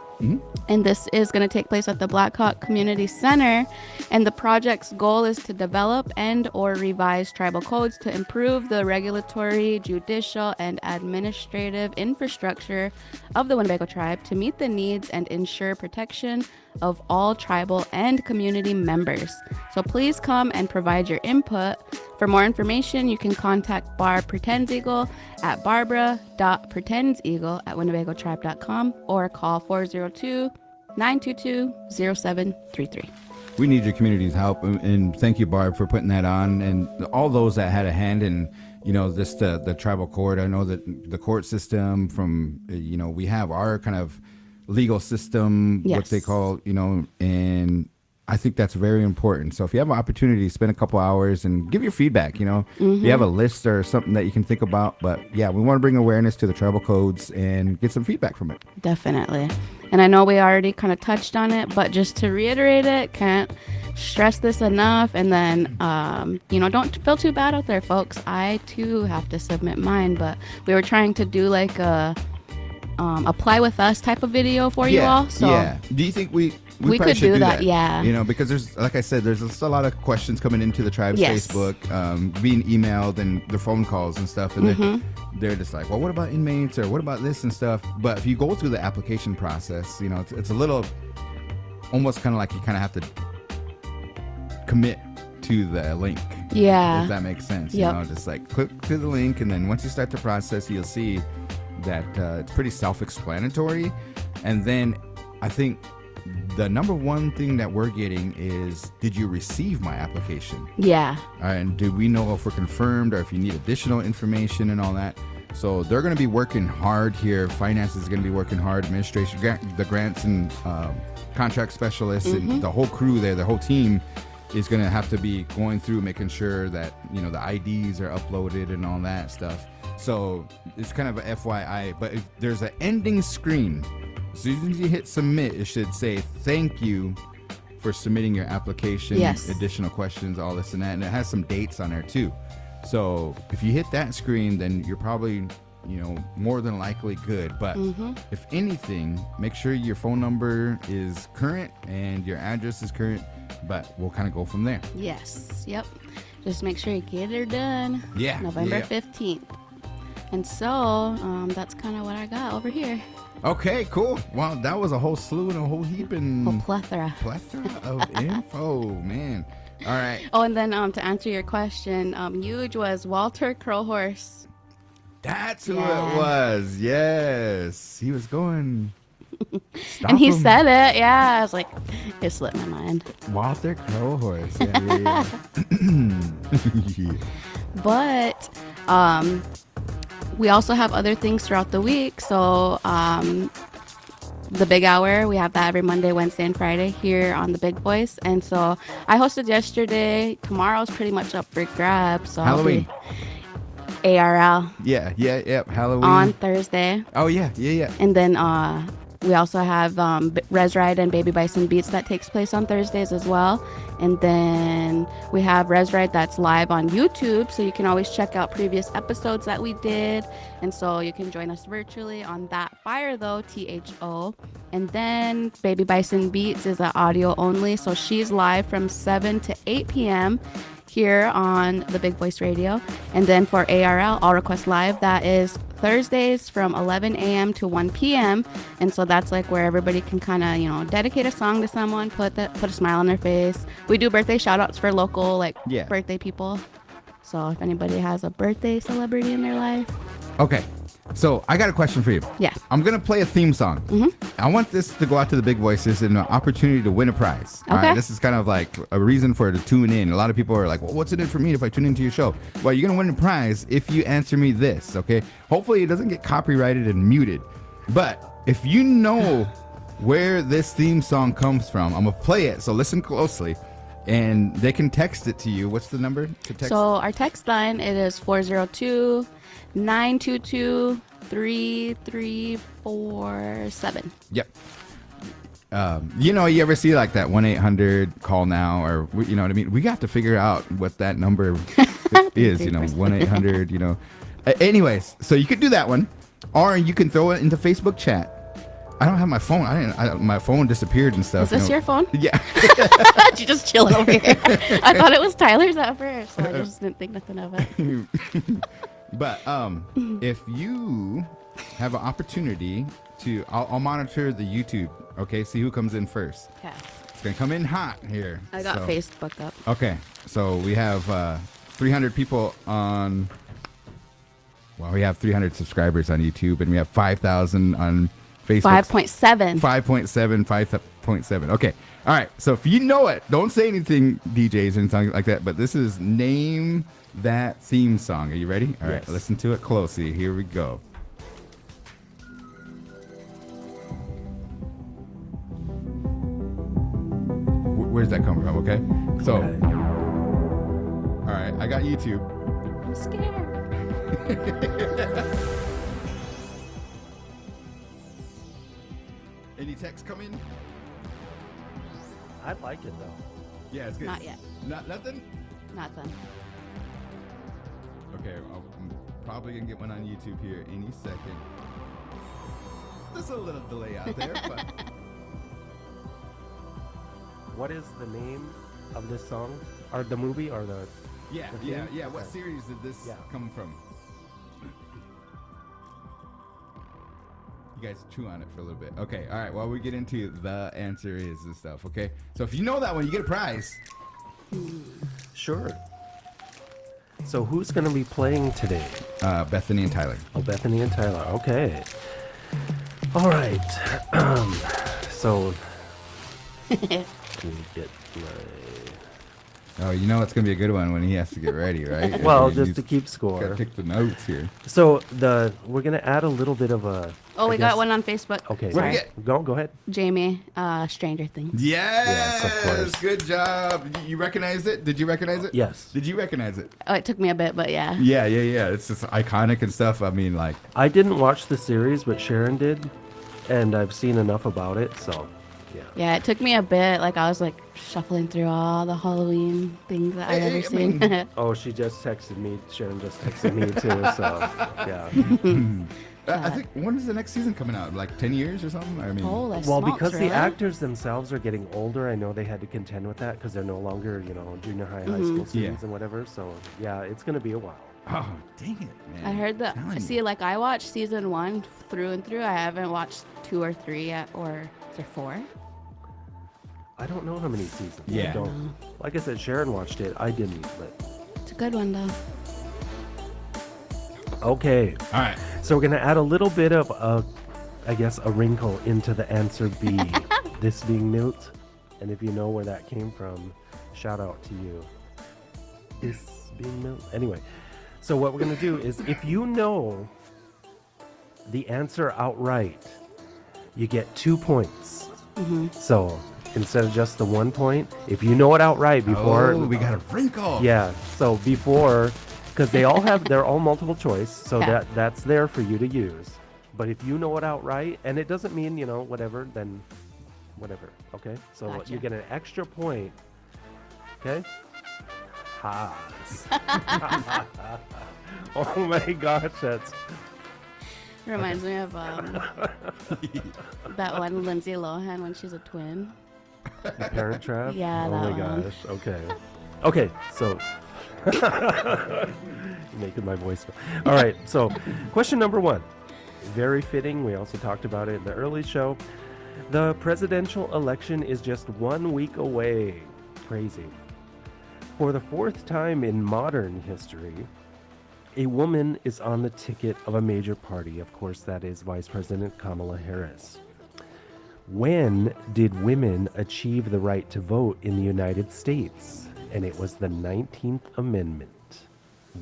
And this is going to take place at the Blackhawk Community Center. And the project's goal is to develop and or revise tribal codes to improve the regulatory, judicial, and administrative infrastructure of the Winnebago tribe to meet the needs and ensure protection of all tribal and community members. So please come and provide your input. For more information, you can contact Barb Pretends Eagle at barbara.pretendseagle@winnebagotribe.com or call 402-922-0733. We need your community's help, and thank you, Barb, for putting that on, and all those that had a hand in, you know, this the tribal court. I know that the court system from, you know, we have our kind of legal system, what they Yes. call, you know, and I think that's very important. So if you have an opportunity, spend a couple hours and give your feedback. You know, if you have a list or something that you can think about. But yeah, we want to bring awareness to the tribal codes and get some feedback from it. Definitely. And I know we already kind of touched on it, but just to reiterate it, can't stress this enough. And then, you know, don't feel too bad out there, folks. I too have to submit mine, but we were trying to do like a apply with us type of video for you all. So yeah. Do you think we We probably could should do that, yeah. You know, because there's, like I said, there's just a lot of questions coming into the tribe's Yes. Facebook, being emailed and the phone calls and stuff, and Mm-hmm. they're just like, well, what about inmates or what about this and stuff? But if you go through the application process, you know, it's a little, almost kind of like you kind of have to commit to the link. Yeah. If that makes sense. Yep. You know, just like click to the link, and then once you start the process, you'll see that it's pretty self-explanatory. And then I think the number one thing that we're getting is, did you receive my application? Yeah. And do we know if we're confirmed or if you need additional information and all that? So they're going to be working hard here. Finance is going to be working hard. Administration, the grants and contract specialists and the whole crew there, the whole team is going to have to be going through making sure that, you know, the IDs are uploaded and all that stuff. So it's kind of a FYI, but if there's an ending screen, as soon as you hit submit, it should say thank you for submitting your application, Yes. additional questions, all this and that, and it has some dates on there too. So if you hit that screen, then you're probably, you know, more than likely good. But if anything, make sure your phone number is current and your address is current, but we'll kind of go from there. Yes. Yep. Just make sure you get her done. Yeah, November yeah. 15th. And so that's kind of what I got over here. Okay, cool. Wow, that was a whole slew and a whole heap and A plethora. plethora of info, man. All right. Oh, and then to answer your question, huge was Walter Crowhorse That's who Yeah. it was. Yes. He was going. And he Stop him. said it. Yeah, I was like, it slipped my mind. Walter Crowhorse. Yeah. Yeah. But we also have other things throughout the week. So the Big Hour, we have that every Monday, Wednesday, and Friday here on the Big Voice. And so I hosted yesterday. Tomorrow's pretty much up for grabs. So Halloween. I'll be ARL Yeah. Halloween. on Thursday. Oh, yeah. And then we also have Res Ride and Baby Bison Beats that takes place on Thursdays as well. And then we have Res Ride that's live on YouTube, so you can always check out previous episodes that we did. And so you can join us virtually on that fire, though, THO. And then Baby Bison Beats is audio only, so she's live from 7 to 8 p.m. here on the Big Voice Radio. And then for ARL, All Request Live, that is Thursdays from 11 a.m. to 1 p.m. And so that's like where everybody can kind of, dedicate a song to someone, put a smile on their face. We do birthday shout outs for local birthday people. So if anybody has a birthday celebrity in their life. Okay. So I got a question for you. Yeah. I'm going to play a theme song. I want this to go out to the big voices and an opportunity to win a prize. All Okay. right. This is kind of like a reason for it to tune in. A lot of people are like, well, what's in it for me if I tune into your show? Well, you're going to win a prize if you answer me this. Okay. Hopefully it doesn't get copyrighted and muted. But if you know where this theme song comes from, I'm going to play it. So listen closely. And they can text it to you. What's the number to text? So our text line, it is 402-922-3347. Yep. You ever see like that 1-800 call now, or you know what I mean? We got to figure out what that number is, 1-800, Anyways, so you could do that one, or you can throw it into Facebook chat. I don't have my phone. My phone disappeared and stuff. Is this your phone? Yeah. You just chilling over here. I thought it was Tyler's at first, so I just didn't think nothing of it. But if you have an opportunity to, I'll monitor the YouTube. Okay, see who comes in first. Okay. It's gonna come in hot here. I got so. Facebook up. Okay, so we have 300 people on. Well, we have 300 subscribers on YouTube, and we have 5,000 on Facebook. 5.7. 5.7. Okay. All right. So if you know it, don't say anything, DJs, or anything like that. But this is Name That Theme Song. Are you ready? All right. Yes. Listen to it closely. Here we go. Where's that come from? Okay. So, all right. I got YouTube. I'm scared. Any text come in? I like it though. Yeah, it's good. Not yet. Nothing? Nothing. Okay, I'm probably gonna get one on YouTube here any second. There's a little delay out there, but What is the name of this song, or the movie, or the? yeah. What Okay. series did this come from? You guys chew on it for a little bit. Okay, all right. While we get into the answer is and stuff. Okay, so if you know that one, you get a prize. Sure. So who's going to be playing today? Bethany and Tyler. Oh, Bethany and Tyler. Okay. All right. So let me get my. Oh, you know it's gonna be a good one when he has to get ready, right? Well, He just needs to keep score. Gotta take the notes here. So we're gonna add a little bit of a. Oh, we I guess- got one on Facebook. Okay. What do Sorry. we Go ahead. Jamie, Stranger Things. Yes, of course. Good job. You recognized it? Did you recognize it? Yes. Did you recognize it? Oh, it took me a bit, but yeah. Yeah. It's just iconic and stuff. I mean, like, I didn't watch the series, but Sharon did, and I've seen enough about it. So, yeah. Yeah, it took me a bit. Like, I was like shuffling through all the Halloween things that I've ever seen. Oh, she just texted me. Sharon just texted me too. So, yeah. I think when is the next season coming out? Like 10 years or something? I mean, Holy Well, smokes, because really? the actors themselves are getting older, I know they had to contend with that because they're no longer, junior high, high school students Yeah. and whatever. So, yeah, it's going to be a while. oh, dang it, man. I heard that. Telling you. See, like, I watched season 1 through and through. I haven't watched 2 or 3 yet, or is there 4? I don't know how many seasons. Yeah. I don't. Like I said, Sharon watched it. I didn't, but It's a good one, though. Okay. All right. So we're going to add a little bit of a wrinkle into the answer B. This being Milt. And if you know where that came from, shout out to you. This being Milt. Anyway, so what we're going to do is if you know the answer outright, you get 2 points. So instead of just the 1 point, if you know it outright before. Oh, we got a wrinkle. Yeah. So before, because they're all multiple choice. So Yeah. that's there for you to use. But if you know it outright, and it doesn't mean, whatever, then whatever. Okay. So Gotcha. you get an extra point. Okay. Haas. Oh my gosh, that's. Reminds me of that one Lindsay Lohan when she's a twin. Parent Trap? Yeah, Oh that my one. gosh. Okay. Okay, so you're making my voice. All right, so question number 1. Very fitting. We also talked about it in the early show. The presidential election is just 1 week away. Crazy. For the 4th time in modern history, a woman is on the ticket of a major party. Of course, that is Vice President Kamala Harris. When did women achieve the right to vote in the United States? And it was the 19th Amendment.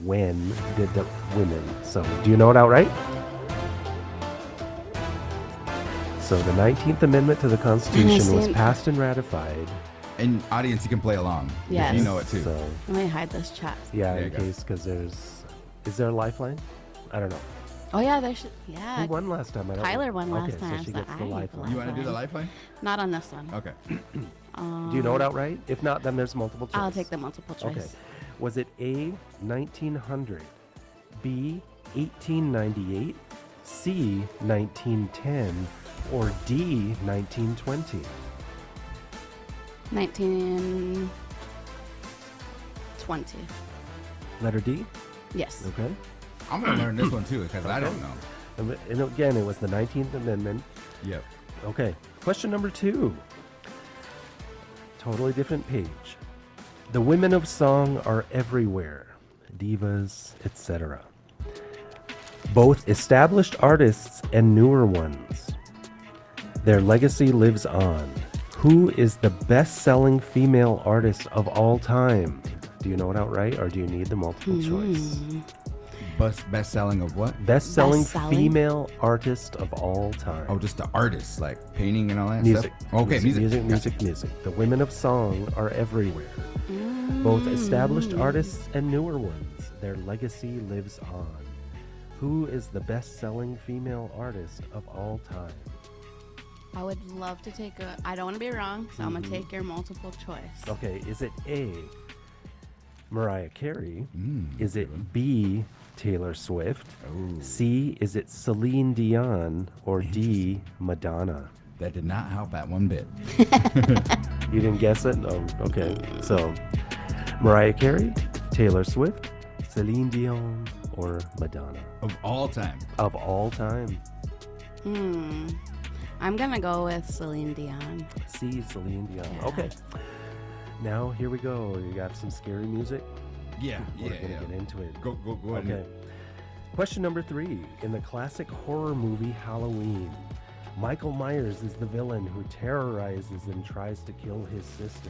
When did the women? So, do you know it outright? So, the 19th Amendment to the Constitution was passed and ratified. And audience, you can play along. Yes. You know it too. So, Let me hide this chat. yeah, There in you go. case, because is there a lifeline? I don't know. Oh yeah, there should. Yeah. Who won last time? I don't know. Tyler won last Okay, time, so she so gets I the need the lifeline. You want to do the lifeline? Not on this one. Okay. Do you know it outright? If not, then there's multiple choice. I'll take the multiple choice. Okay. Was it A, 1900, B, 1898, C, 1910, or D, 1920? 1920. Letter D? Yes. Okay. I'm going to learn this one too because I don't know. And again, it was the 19th Amendment. Yep. Okay. Question number 2. Totally different page. The women of song are everywhere. Divas, etc. Both established artists and newer ones. Their legacy lives on. Who is the best-selling female artist of all time? Do you know it outright, or do you need the multiple choice? Best selling of what? Best-selling Best-selling? female artist of all time. Oh, just the artists, like painting and all that Music. stuff. Okay, music. Music. The women of song are everywhere. Both established artists and newer ones. Their legacy lives on. Who is the best-selling female artist of all time? I would love to take I don't want to be wrong, so I'm gonna take your multiple choice. Okay, is it A, Mariah Carey? Is good it one. B, Taylor Swift? Oh. C, is it Celine Dion? Or D, Madonna? That did not help that one bit. You didn't guess it? Oh, okay. So, Mariah Carey, Taylor Swift, Celine Dion, or Madonna? Of all time. Of all time. I'm gonna go with Celine Dion. C, Celine Dion. Yeah. Okay. Now, here we go. You got some scary music? Yeah, We're going to get into it. Go ahead. Okay. Question number 3. In the classic horror movie Halloween, Michael Myers is the villain who terrorizes and tries to kill his sister.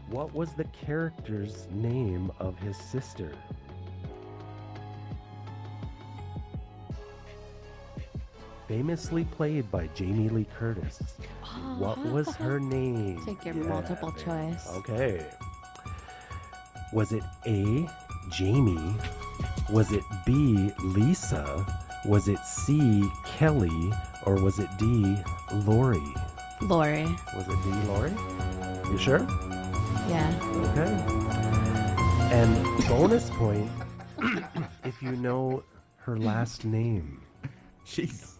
What was the character's name of his sister? Famously played by Jamie Lee Curtis. What was her name? Take your Yeah, multiple there. choice. Okay. Was it A, Jamie? Was it B, Lisa? Was it C, Kelly? Or was it D, Lori? Lori. Was it D, Lori? You sure? Yeah. Okay. And bonus point if you know her last name. Jeez.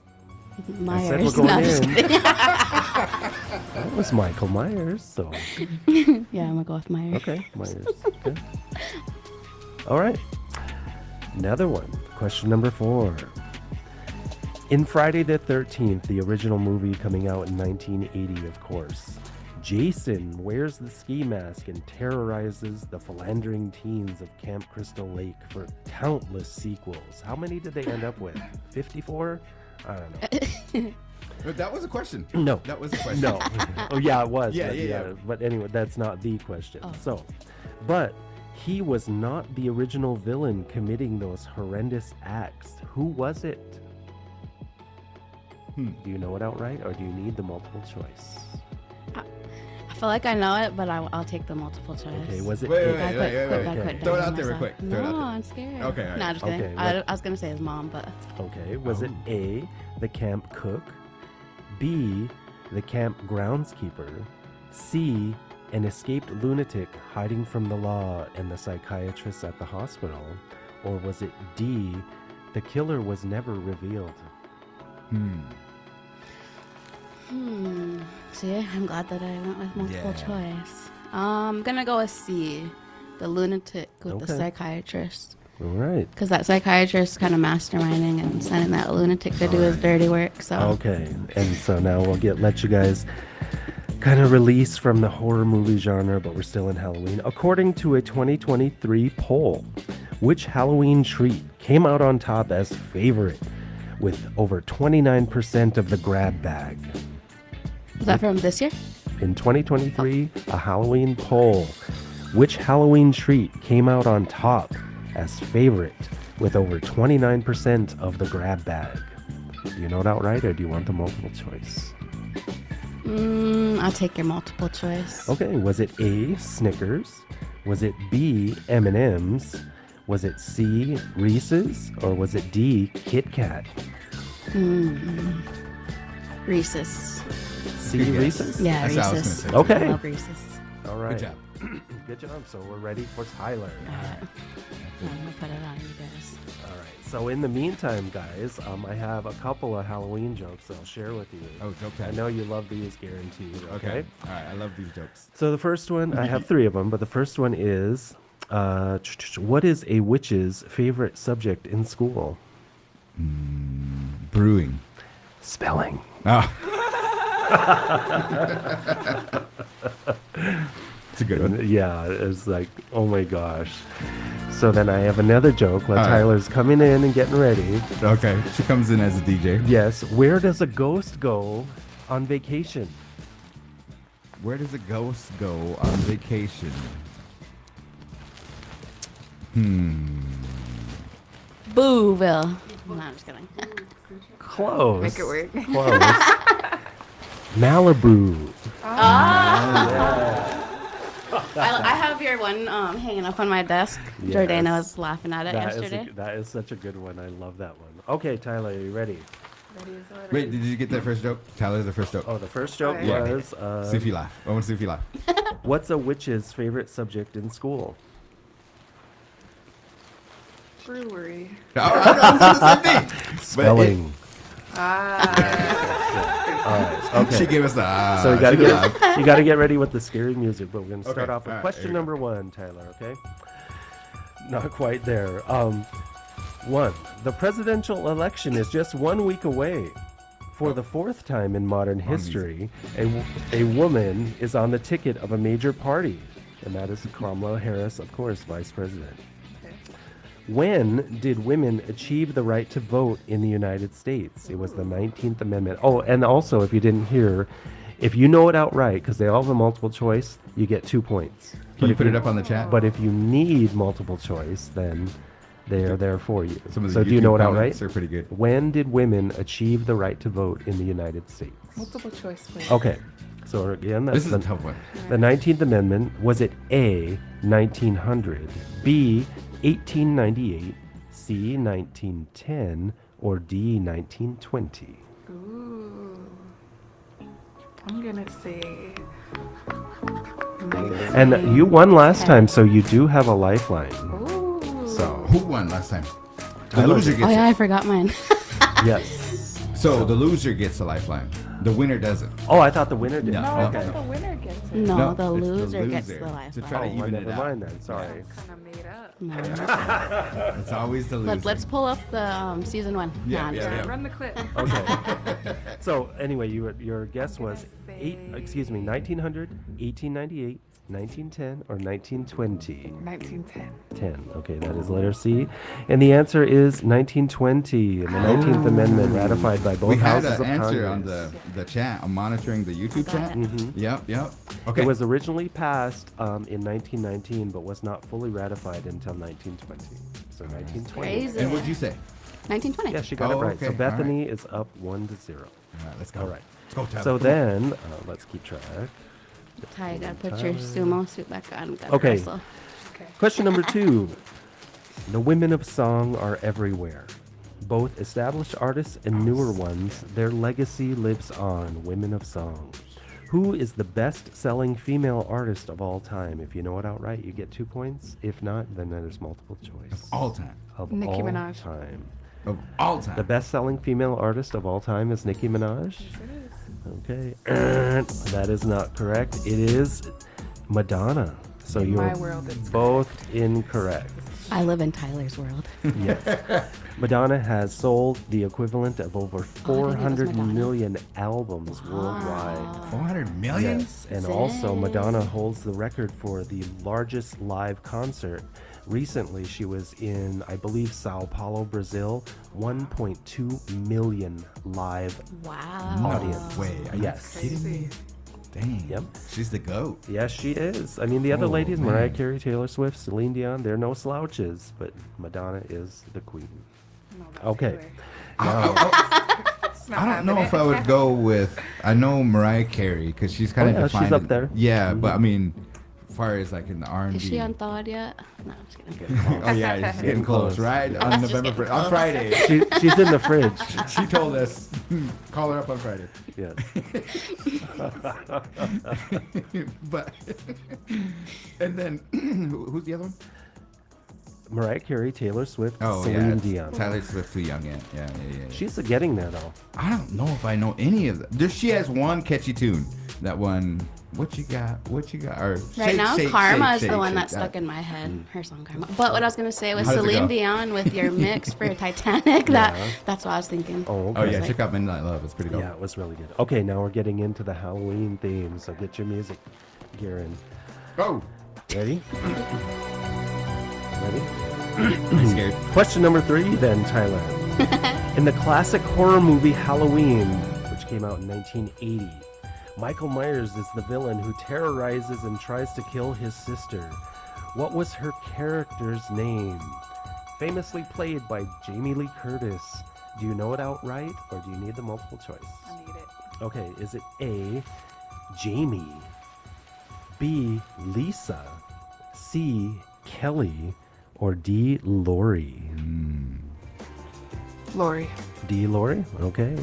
I said we're Myers. going No, I'm just in. kidding. That was Michael Myers, so Yeah, I'm gonna go with Myers. okay, Myers. Okay. All right. Another one. Question number 4. In Friday the 13th, the original movie coming out in 1980, of course, Jason wears the ski mask and terrorizes the philandering teens of Camp Crystal Lake for countless sequels. How many did they end up with? 54? I don't know. But that was a question. No. That was a question. No. Oh, yeah, it was. Yeah, but, yeah. But anyway, that's not the question. Oh. So, but he was not the original villain committing those horrendous acts. Who was it? Do you know it outright, or do you need the multiple choice? I feel like I know it, but I'll take the multiple choice. Okay, was it Wait, A? wait, I wait. quit Throw it doubting out there real myself. quick. Throw it out No, there. I'm scared. Okay, all right. No, I'm just kidding. Okay, I was going to say his mom, but Okay, was it A, the camp cook, B, the camp groundskeeper, C, an escaped lunatic hiding from the law and the psychiatrist at the hospital, or was it D, the killer was never revealed? see, I'm glad that I went with multiple Yeah. choice. I'm going to go with C, the lunatic with the Okay. psychiatrist. All right. Because that psychiatrist kind of masterminding and sending that lunatic to do his dirty work. So Okay, and so now we'll let you guys kind of release from the horror movie genre, but we're still in Halloween. According to a 2023 poll, which Halloween treat came out on top as favorite with over 29% of the grab bag? is that from this year? In 2023, a Halloween poll, which Halloween treat came out on top as favorite with over 29% of the grab bag? Do you know it outright, or do you want the multiple choice? I'll take your multiple choice. Okay, was it A, Snickers? Was it B, M&M's? Was it C, Reese's? Or was it D, Kit Kat? Reese's. C, Good guess. Reese's? Yeah, That's what I was Reese's. gonna say, Okay. I love Reese's. All right. Good job. Good job. So we're ready for Tyler. I'm gonna put it on you guys. All right. So in the meantime, guys, I have a couple of Halloween jokes I'll share with you. Oh, joke I time. know you love these, guaranteed. Okay. All right. I love these jokes. So the first one, I have three of them, but the first one is, what is a witch's favorite subject in school? Brewing. Spelling. Oh. It's a good one. Yeah, it's like, oh my gosh. So then I have another joke while All right. Tyler's coming in and getting ready. Okay. She comes in as a DJ. Yes, where does a ghost go on vacation? Where does a ghost go on vacation? Booville. No, I'm just kidding. Close. Make it work. Close. Malibu. I have your one hanging up on my desk. Yes. Jordana was laughing at it That yesterday. that is such a good one. I love that one. Okay, Tyler, are you ready? Ready as well, Wait, ready. did you get that first joke? Tyler's the first joke. Oh, the first joke Yeah. was, See if you laugh. I want to see if you laugh. what's a witch's favorite subject in school? Brewery. I was the same thing. But Spelling. Ah. Okay. She gave us the. So you gotta she laughed. get you gotta get ready with the scary music, but we're gonna start Okay, off with alright, question here we go. number one, Tyler. Okay, not quite there. One, the presidential election is just 1 week away. For the fourth time in modern history, a woman is on the ticket of a major party, and that is Kamala Harris, of course, vice president. When did women achieve the right to vote in the United States? It was the 19th Amendment. Oh, and also, if you didn't hear, if you know it outright, because they all have a multiple choice, you get 2 points. Can you if put it up on the chat? But if you need multiple choice, then they are there for you. Some of the So do you YouTube know it comments outright? are pretty good. When did women achieve the right to vote in the United States? Multiple choice, please. Okay. So again, that's This is a tough one. the 19th Amendment. Was it A, 1900, B, 1898, C, 1910, or D, 1920? Ooh. I'm gonna say. And you won last time, so you do have a lifeline. Ooh. So, Who won last time? The Tyler loser did. gets Oh yeah, it. I forgot mine. yes. So the loser gets a lifeline. The winner doesn't. Oh, I thought the winner did. No. No, I Okay. thought the winner gets No, the it's loser gets the life To bar. try to Oh, even never it out. mind then. Sorry. Kind of made up. No. It's always the loser. Let's pull up the season 1. Yeah, No, I'm yeah, just yeah. kidding. Run the clip. Okay. So anyway, your guess was say- 1900, 1898, 1910, or 1920. 1910. 10. Okay, that is letter C. And the answer is 1920, and the 19th Amendment ratified by both We had houses an of answer Congress. on the chat. I'm monitoring the YouTube chat. Yep. Okay. It was originally passed in 1919, but was not fully ratified until 1920. So 1920. Crazy. And what'd you say? 1920. Yeah, she got Oh, it right. So okay, Bethany is up 1-0. All right, let's go. All right. Let's go, Tyler. So then, let's keep track. Ty, you gotta put your sumo suit back on. We gotta Okay. wrestle. Question number 2. The women of song are everywhere. Both established artists and newer ones, their legacy lives on. Women of song. Who is the best-selling female artist of all time? If you know it outright, you get 2 points. If not, then there's multiple choice. All time. Of Nicki all Minaj. time. Of all time. The best-selling female artist of all time is Nicki Minaj. Okay, that is not correct. It is Madonna. So In you're my world, it's both incorrect. I live in Tyler's world. Yes. Madonna has sold the equivalent of over Oh, I 400 think it was Madonna. million albums worldwide. 400 million? Yes, and also Dang. Madonna holds the record for the largest live concert. Recently, she was in, I believe, Sao Paulo, Brazil. 1.2 million live. Wow. Audience. No way. Are you Yes. kidding me? Dang. Yep. She's the GOAT. Yes, she is. I mean, the other Oh, ladies, man. Mariah Carey, Taylor Swift, Celine Dion, they're no slouches, but Madonna is the queen. No, that's Okay. Taylor. It's not I don't know happening. if I would go with. I know Mariah Carey because she's kind of Oh, yeah, she's defined. up there. Yeah, but I mean, as far as like in the R&B. Is she on Thawed yet? No, I'm just kidding. Oh yeah, she's getting close, right? On Just November getting on close. Friday. She's in the fridge. She told us, call her up on Friday. Yes. But and then who's the other one? Mariah Carey, Taylor Swift, Oh Celine yeah, Dion. Tyler Swift too young yet. Yeah. She's getting there though. I don't know if I know any of them. She has one catchy tune. That one. What you got? What you got? Or Right Shake, now, Shake, Karma Shake, is the Shake, one Shake. that's stuck in my head. Her song Karma. But what I was gonna say was How does it Celine go? Dion with your mix for Titanic. That's what I was thinking. Oh, Oh okay. yeah, like- check out Midnight Love. It's pretty dope. Yeah, it was really good. Okay, now we're getting into the Halloween theme, so get your music, Garan. Go. Ready? Ready? I'm scared. Question number 3, then, Tyler. In the classic horror movie Halloween, which came out in 1980, Michael Myers is the villain who terrorizes and tries to kill his sister. What was her character's name? Famously played by Jamie Lee Curtis. Do you know it outright, or do you need the multiple choice? I need it. Okay, is it A, Jamie, B, Lisa, C, Kelly, or D, Lori? Lori. D, Lori? Okay.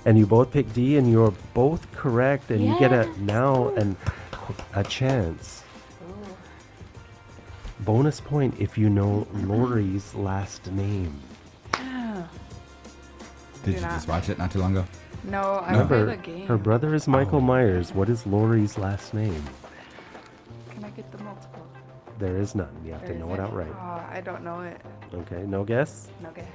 And you both pick D, and you're both correct, and you get a chance. Bonus point if you know Lori's last name. Did you not. just watch it not too long ago? No, I Remember, play the game. her brother is Michael Myers. What is Lori's last name? Can I get the multiple? There is none. You have Or to is know it outright. Oh, I don't know it. Okay, no guess? No guess.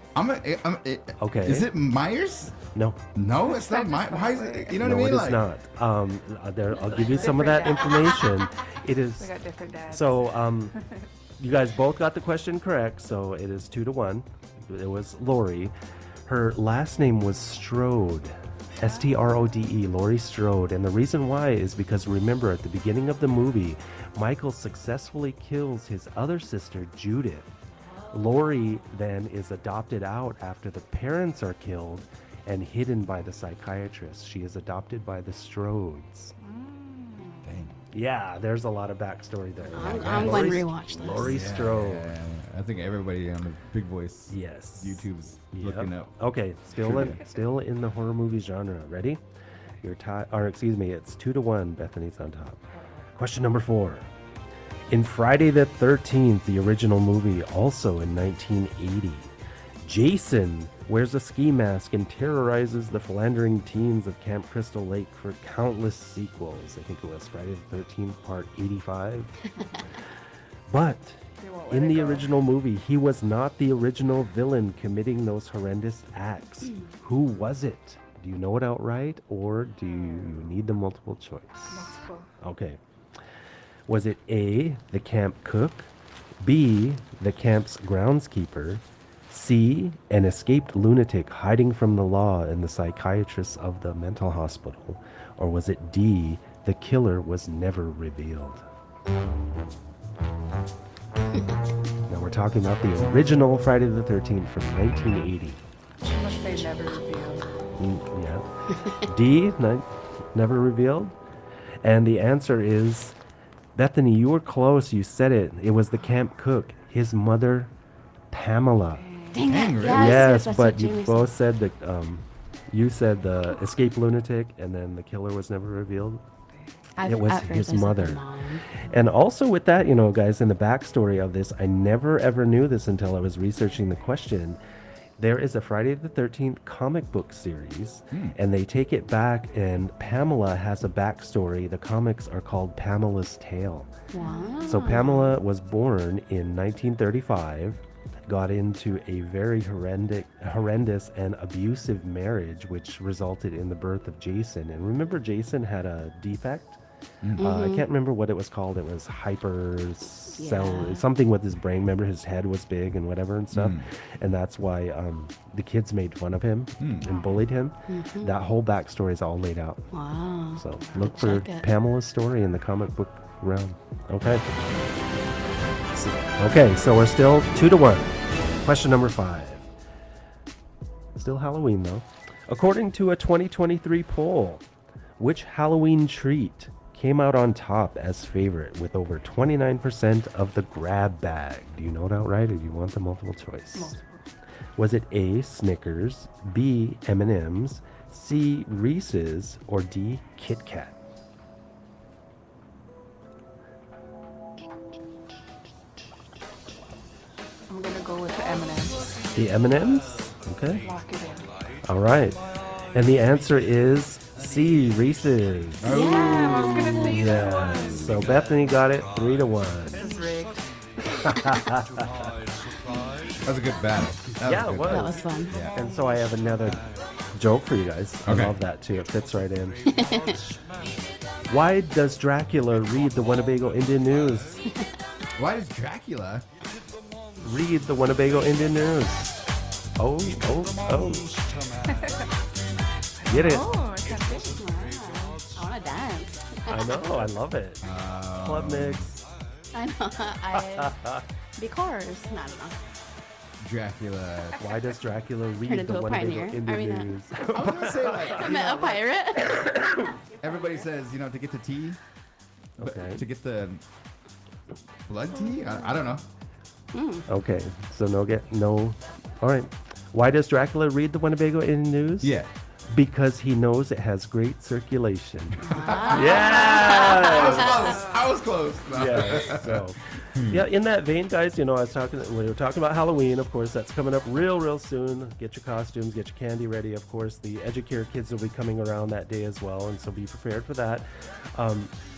Okay. Is it Myers? No. No, it's not That Myers. just Why is sounds it? like- You know No, what I mean? it is not. I'll give you some of that information. It We is. got different dads. So, you guys both got the question correct, so it is 2-1. It was Lori. Her last name was Strode. Strode, Laurie Strode. And the reason why is because remember, at the beginning of the movie, Michael successfully kills his other sister, Judith. Laurie then is adopted out after the parents are killed and hidden by the psychiatrist. She is adopted by the Strodes. Dang. Yeah, there's a lot of backstory there. I'm going to rewatch this. Laurie Strode. Yeah, I think everybody on the Big Voice Yes. YouTube's Yep. looking up. Okay, still in the horror movie genre. Ready? It's 2-1. Bethany's on top. Question number 4. In Friday the 13th, the original movie, also in 1980, Jason wears a ski mask and terrorizes the philandering teens of Camp Crystal Lake for countless sequels. I think it was Friday the 13th, part 85. But in the original movie, he was not the original villain committing those horrendous acts. Who was it? Do you know it outright, or do you need the multiple choice? Multiple. Okay. Was it A, the camp cook, B, the camp's groundskeeper, C, an escaped lunatic hiding from the law and the psychiatrist of the mental hospital, or was it D, the killer was never revealed? Now we're talking about the original Friday the 13th from 1980. I must say never revealed. Yeah. D, never revealed. And the answer is, Bethany, you were close. You said it. It was the camp cook, his mother, Pamela. Dang Dang, it. really? Yes, that's but what you Jamie both said that you said the escaped lunatic, and then the killer was never revealed. It was at first his I said the mother. mom. And also with that, guys, in the backstory of this, I never ever knew this until I was researching the question. There is a Friday the 13th comic book series, and they take it back, and Pamela has a backstory. The comics are called Pamela's Tale. Wow. So Pamela was born in 1935, got into a very horrendous and abusive marriage, which resulted in the birth of Jason. And remember, Jason had a defect. I can't remember what it was called. It was cell, something with his brain. Remember, his head was big and whatever and stuff. And that's why the kids made fun of him and bullied him. That whole backstory is all laid out. Wow. So look for check it. Pamela's story in the comic book realm. Okay. So we're still 2-1. Question number 5. Still Halloween though. According to a 2023 poll, which Halloween treat came out on top as favorite with over 29% of the grab bag? Do you know it outright, or do you want the multiple choice? Multiple. Was it A, Snickers, B, M&M's, C, Reese's, or D, Kit Kat? I'm gonna go with the M&M's. The M&M's? Okay. Lock it in. All right. And the answer is C, Reese's. Yeah, I was gonna say that Yeah. one. So Bethany got it 3-1. This is rigged. That was a good battle. Yeah, it was. That was fun. And so I have another joke for you guys. Okay. I love that too. It fits right in. Why does Dracula read the Winnebago Indian News? Why does Dracula? Read the Winnebago Indian News. Oh. Get it. Oh, I can't think. I want to dance. I know. I love it. Club mix. I know. Because, I don't know. Dracula. Why does Dracula Turn read into the a Winnebago pioneer. Indian I mean, News? I was gonna say I meant a pirate. everybody says to get the tea, but Okay. to get the blood tea. I don't know. Okay. So no. All right. Why does Dracula read the Winnebago Indian News? Yeah. Because he knows it has great circulation. I Yeah. was close. No. Yeah. So, yeah. In that vein, guys, we were talking about Halloween. Of course, that's coming up real soon. Get your costumes, get your candy ready. Of course, the Educare kids will be coming around that day as well, and so be prepared for that. I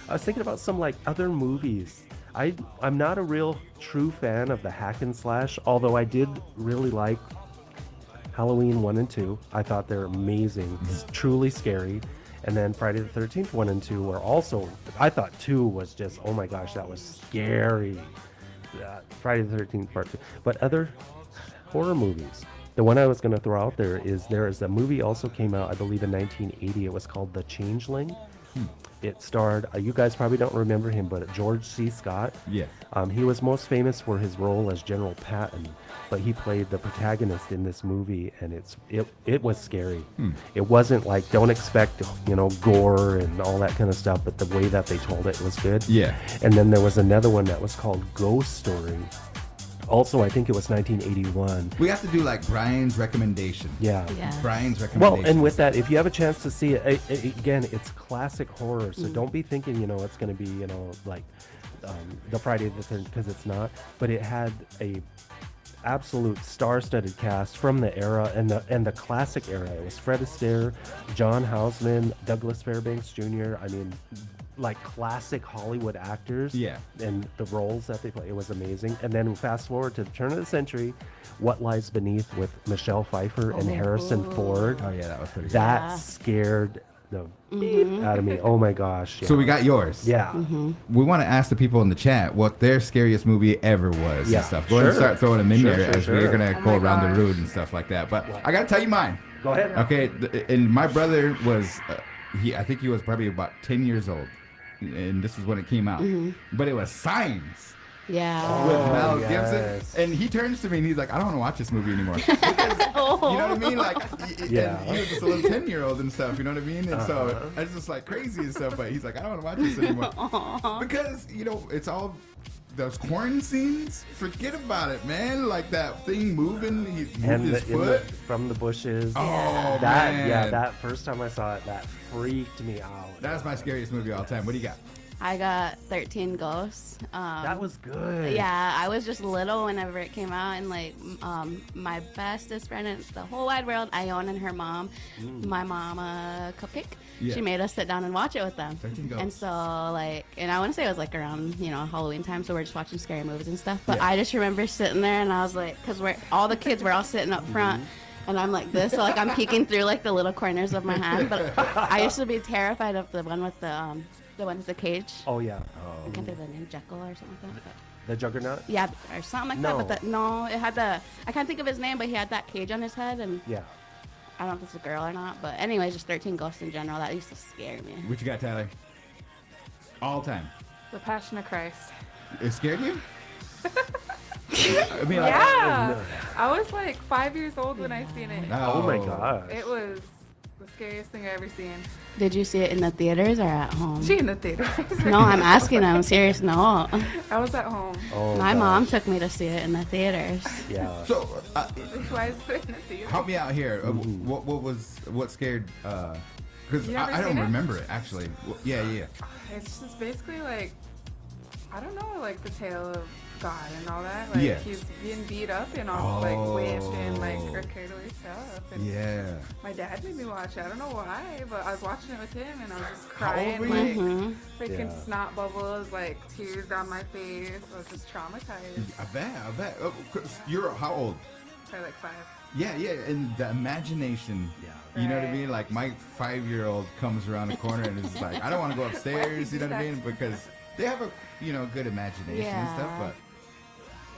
was thinking about some other movies. I'm not a real true fan of the hack and slash, although I did really like Halloween 1 and 2. I thought they're amazing. It's truly scary. And then Friday the 13th 1 and 2 were also, I thought 2 was just, oh my gosh, that was scary. Friday the 13th part 2. But other horror movies. The one I was going to throw out there is a movie also came out, I believe in 1980. It was called The Changeling. It starred, you guys probably don't remember him, but George C. Scott. Yeah. He was most famous for his role as General Patton, but he played the protagonist in this movie, and it was scary. It wasn't don't expect gore and all that kind of stuff, but the way that they told it was good. Yeah. And then there was another one that was called Ghost Story. Also, I think it was 1981. We have to do Brian's recommendation. Yeah. Yeah. Brian's recommendation. Well, and with that, if you have a chance to see it, again, it's classic horror. So don't be thinking, it's going to be, the Friday the 13th, because it's not. But it had a absolute star-studded cast from the era and the classic era. It was Fred Astaire, John Houseman, Douglas Fairbanks Jr. I mean, like classic Hollywood actors. Yeah. And the roles that they play, it was amazing. And then fast forward to the turn of the century, What Lies Beneath with Michelle Pfeiffer and Harrison Ford. Oh yeah, that was pretty good. That scared the beep out of me. Oh my gosh. So we got yours. Yeah. We want to ask the people in the chat what their scariest movie ever was Yeah, and stuff. Go ahead and sure. start throwing them in Sure, there sure, as sure. we're gonna Oh go my around the gosh. road and stuff like that. But I gotta tell you mine. Go ahead. Okay, and my brother was, I think he was probably about 10 years old, and this is when it came out. But it was Signs Yeah. with Mel yes. Gibson, and he turns to me and he's like, "I don't want to watch this movie anymore." Because, you know what I mean? Like, Yeah. and he was just a little 10-year-old and stuff. You know what I mean? And so it's just like crazy and stuff. But he's like, "I don't want to watch this anymore," because it's all. Those corn scenes, forget about it, man. Like that thing moving, he moved And his the, foot. from the bushes. Oh, that man. yeah, that first time I saw it, that freaked me out. That's my scariest movie of all time. What do you got? I got 13 Ghosts. That was good. Yeah, I was just little whenever it came out, and like my bestest friend in the whole wide world, Ione and her mom, my mama Cupcake. Yeah. She made us sit down and watch it with them. 13 Ghosts. And so like, and I want to say it was like around Halloween time, so we're just watching scary movies and stuff. But Yeah. I just remember sitting there, and I was like, because all the kids were all sitting up front. And I'm like this, so like I'm peeking through like the little corners of my hand. But I used to be terrified of the one with the one with the cage. Oh yeah. I can't think of the name, Jekyll or something like that. The Juggernaut. Yeah, or something like No. that. But it had I can't think of his name, but he had that cage on his head, and Yeah. I don't know if it's a girl or not. But anyway, just 13 Ghosts in general. That used to scare me. What you got, Tyler? All time. The Passion of Christ. It scared you? I mean, like, Yeah. I was like 5 years old when I seen it. Oh my gosh. It was the scariest thing I ever seen. Did you see it in the theaters or at home? She in the theater. No, I'm asking. I'm serious. No, I was at home. Oh, my gosh. mom took me to see it in the theaters. Yeah. So, Why is it in the theater? help me out here. What scared? Because You never I don't seen it? remember it actually. Yeah. It's just basically like, I don't know, like the tale of God and all that. Like Yeah. he's being beat up and all like witched and like or carried away stuff. And Yeah. my dad made me watch it. I don't know why, but I was watching it with him and I was just How old crying, were like you? freaking Yeah. snot bubbles, like tears down my face. I was just traumatized. I bet. Oh, 'cause you're how old? Probably like 5. Yeah, and the imagination. Yeah. You know what I Right. mean? Like my 5-year-old comes around the corner and is like, I don't want to go upstairs. You know what I mean? Because they have a good imagination and stuff. Yeah. But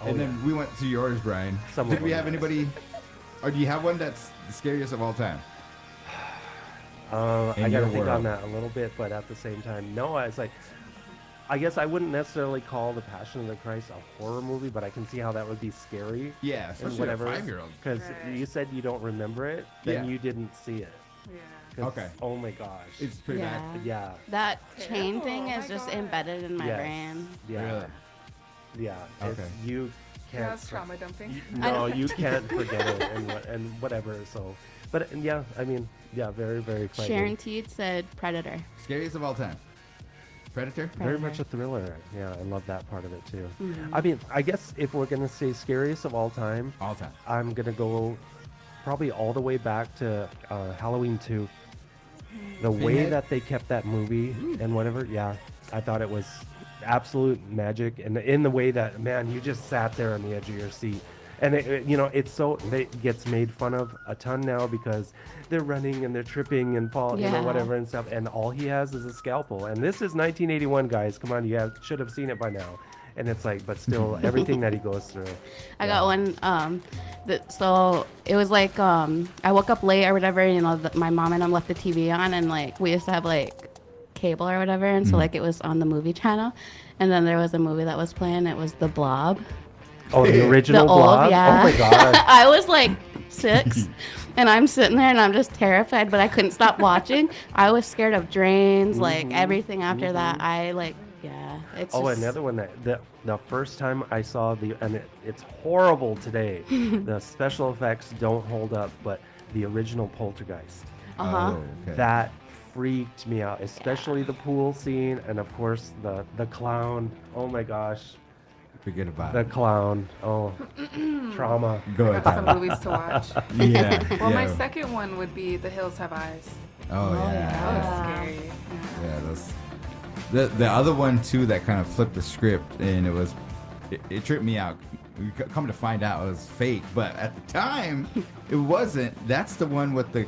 Oh, and then we went to yours, Brian. Some of Did we them, have yes. anybody? Or do you have one that's the scariest of all time? I In your gotta think world. on that a little bit, but at the same time, no. It's like, I guess I wouldn't necessarily call The Passion of the Christ a horror movie, but I can see how that would be scary. Yeah, and especially whatever. a 5-year-old. Because Right. you said you don't remember it, then Yeah. you didn't see it. Yeah. 'Cause, Okay. Oh my gosh. It's pretty Yeah. bad. Yeah. That chain Terrible. thing Oh is my just God. embedded in my Yes. brain. Yeah. Really? Yeah. Okay. You can't. Yeah, it's trauma dumping. No, you can't forget it and whatever. So, but yeah, I mean, yeah, very, very frightening. Sharon Teed said Predator. Scariest of all time. Predator? Very Predator. much a thriller. Yeah, I love that part of it too. Mm-hmm. I mean, I guess if we're gonna say scariest of all time, All time. I'm gonna go probably all the way back to Halloween 2. The way Pinhead? that they kept that movie and whatever, yeah, I thought it was absolute magic. And in the way that, man, you just sat there on the edge of your seat. And it gets made fun of a ton now because they're running and they're tripping and fall, Yeah. whatever and stuff. And all he has is a scalpel. And this is 1981, guys. Come on, should have seen it by now. And it's like, but still, everything that he goes through. I got one. So it was like I woke up late or whatever. My mom and them left the TV on, and like we used to have like cable or whatever, and so like it was on the movie channel, and then there was a movie that was playing. It was The Blob. Oh, the original The old, Blob? yeah. Oh my god. I was like 6, and I'm sitting there and I'm just terrified, but I couldn't stop watching. I was scared of drains, like everything after that. It's Oh, just, another one that the first time I saw it's horrible today. The special effects don't hold up, but the original Poltergeist. Uh-huh. Oh, okay. That freaked me out, especially the pool scene and of course the clown. Oh my gosh. Forget about The it. clown. Oh, trauma. Go ahead, Some Tyler. movies to watch. Yeah. Well, my yeah. second one would be The Hills Have Eyes. Oh, yeah. That was yeah. scary. Yeah. Yeah, the other one too that kind of flipped the script, and it tripped me out. Come to find out it was fake, but at the time it wasn't. That's the one with the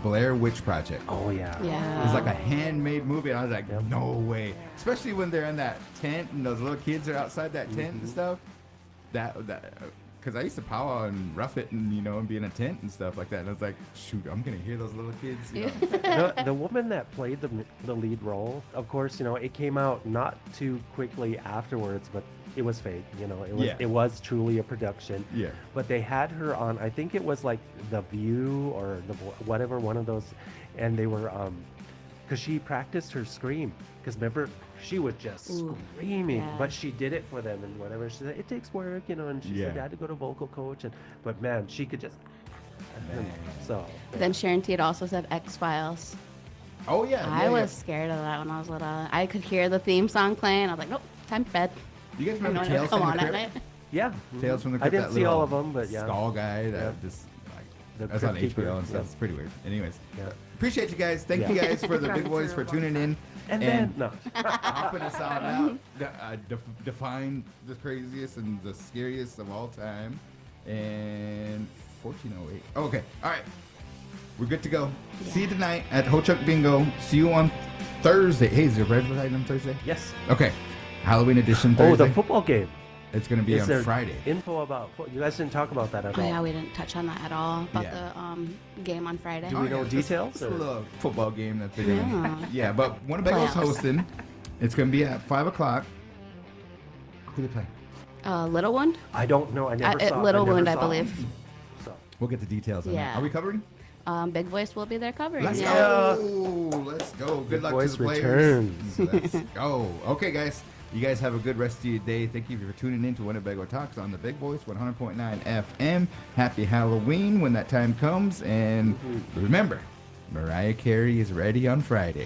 Blair Witch Project. Oh yeah. Yeah. It was like a handmade movie, and I was like, no way. Especially when they're in that tent and those little kids are outside that tent and stuff. Because I used to powwow and rough it and, and be in a tent and stuff like that. And I was like, shoot, I'm going to hear those little kids. The woman that played the lead role, of course, it came out not too quickly afterwards, but it was fake. It was truly a production. Yeah. But they had her on, I think it was like The View or whatever, one of those, and they were because she practiced her scream. Because remember, she was just screaming, yeah. but she did it for them and whatever. She said it takes work, and she said I had to go to vocal coach, but man, she could just. So. Then Sharon Tate also said X-Files. Oh, yeah. I was scared of that when I was little. I could hear the theme song playing. I was like, nope, time for bed. You guys I remember know Tales come from on the at Crypt? night. Yeah. Tales from the I Crypt. didn't that see all little of them, but yeah. Skull guy that Yeah. just The that's on Crypt Keeper, HBO and stuff. yeah. It's pretty weird. Anyways, Yeah. appreciate you guys. Thank you guys for the big boys for tuning in. And then no. Helping us out, define the craziest and the scariest of all time. And 1408. Oh, okay. All right. We're good to go. Yeah. See you tonight at Ho Chuck Bingo. See you on Thursday. Hey, is there red light on Thursday? Yes. Okay. Halloween edition Oh, Thursday. the football game. It's going to be Is on there Friday. info about you guys didn't talk about that at Oh all? yeah, we didn't touch on that at all about Yeah. the game on Friday. Do we know details, It's a or- little football game that they're doing. Yeah. Yeah, but Winnebago's Playoffs. hosting. It's going to be at 5 o'clock. Who they play? Little Wound? I don't know. I never At saw. Little never Wound, I saw believe. them. So We'll get the details on Yeah. that. Are we covering? Big Voice will be there covering. Let's yeah. go. Let's go. Good luck Voice to the players. returns. Let's go. Okay, guys. You guys have a good rest of your day. Thank you for tuning in to Winnebago Talks on the Big Voice 100.9 FM. Happy Halloween when that time comes. And remember, Mariah Carey is ready on Friday.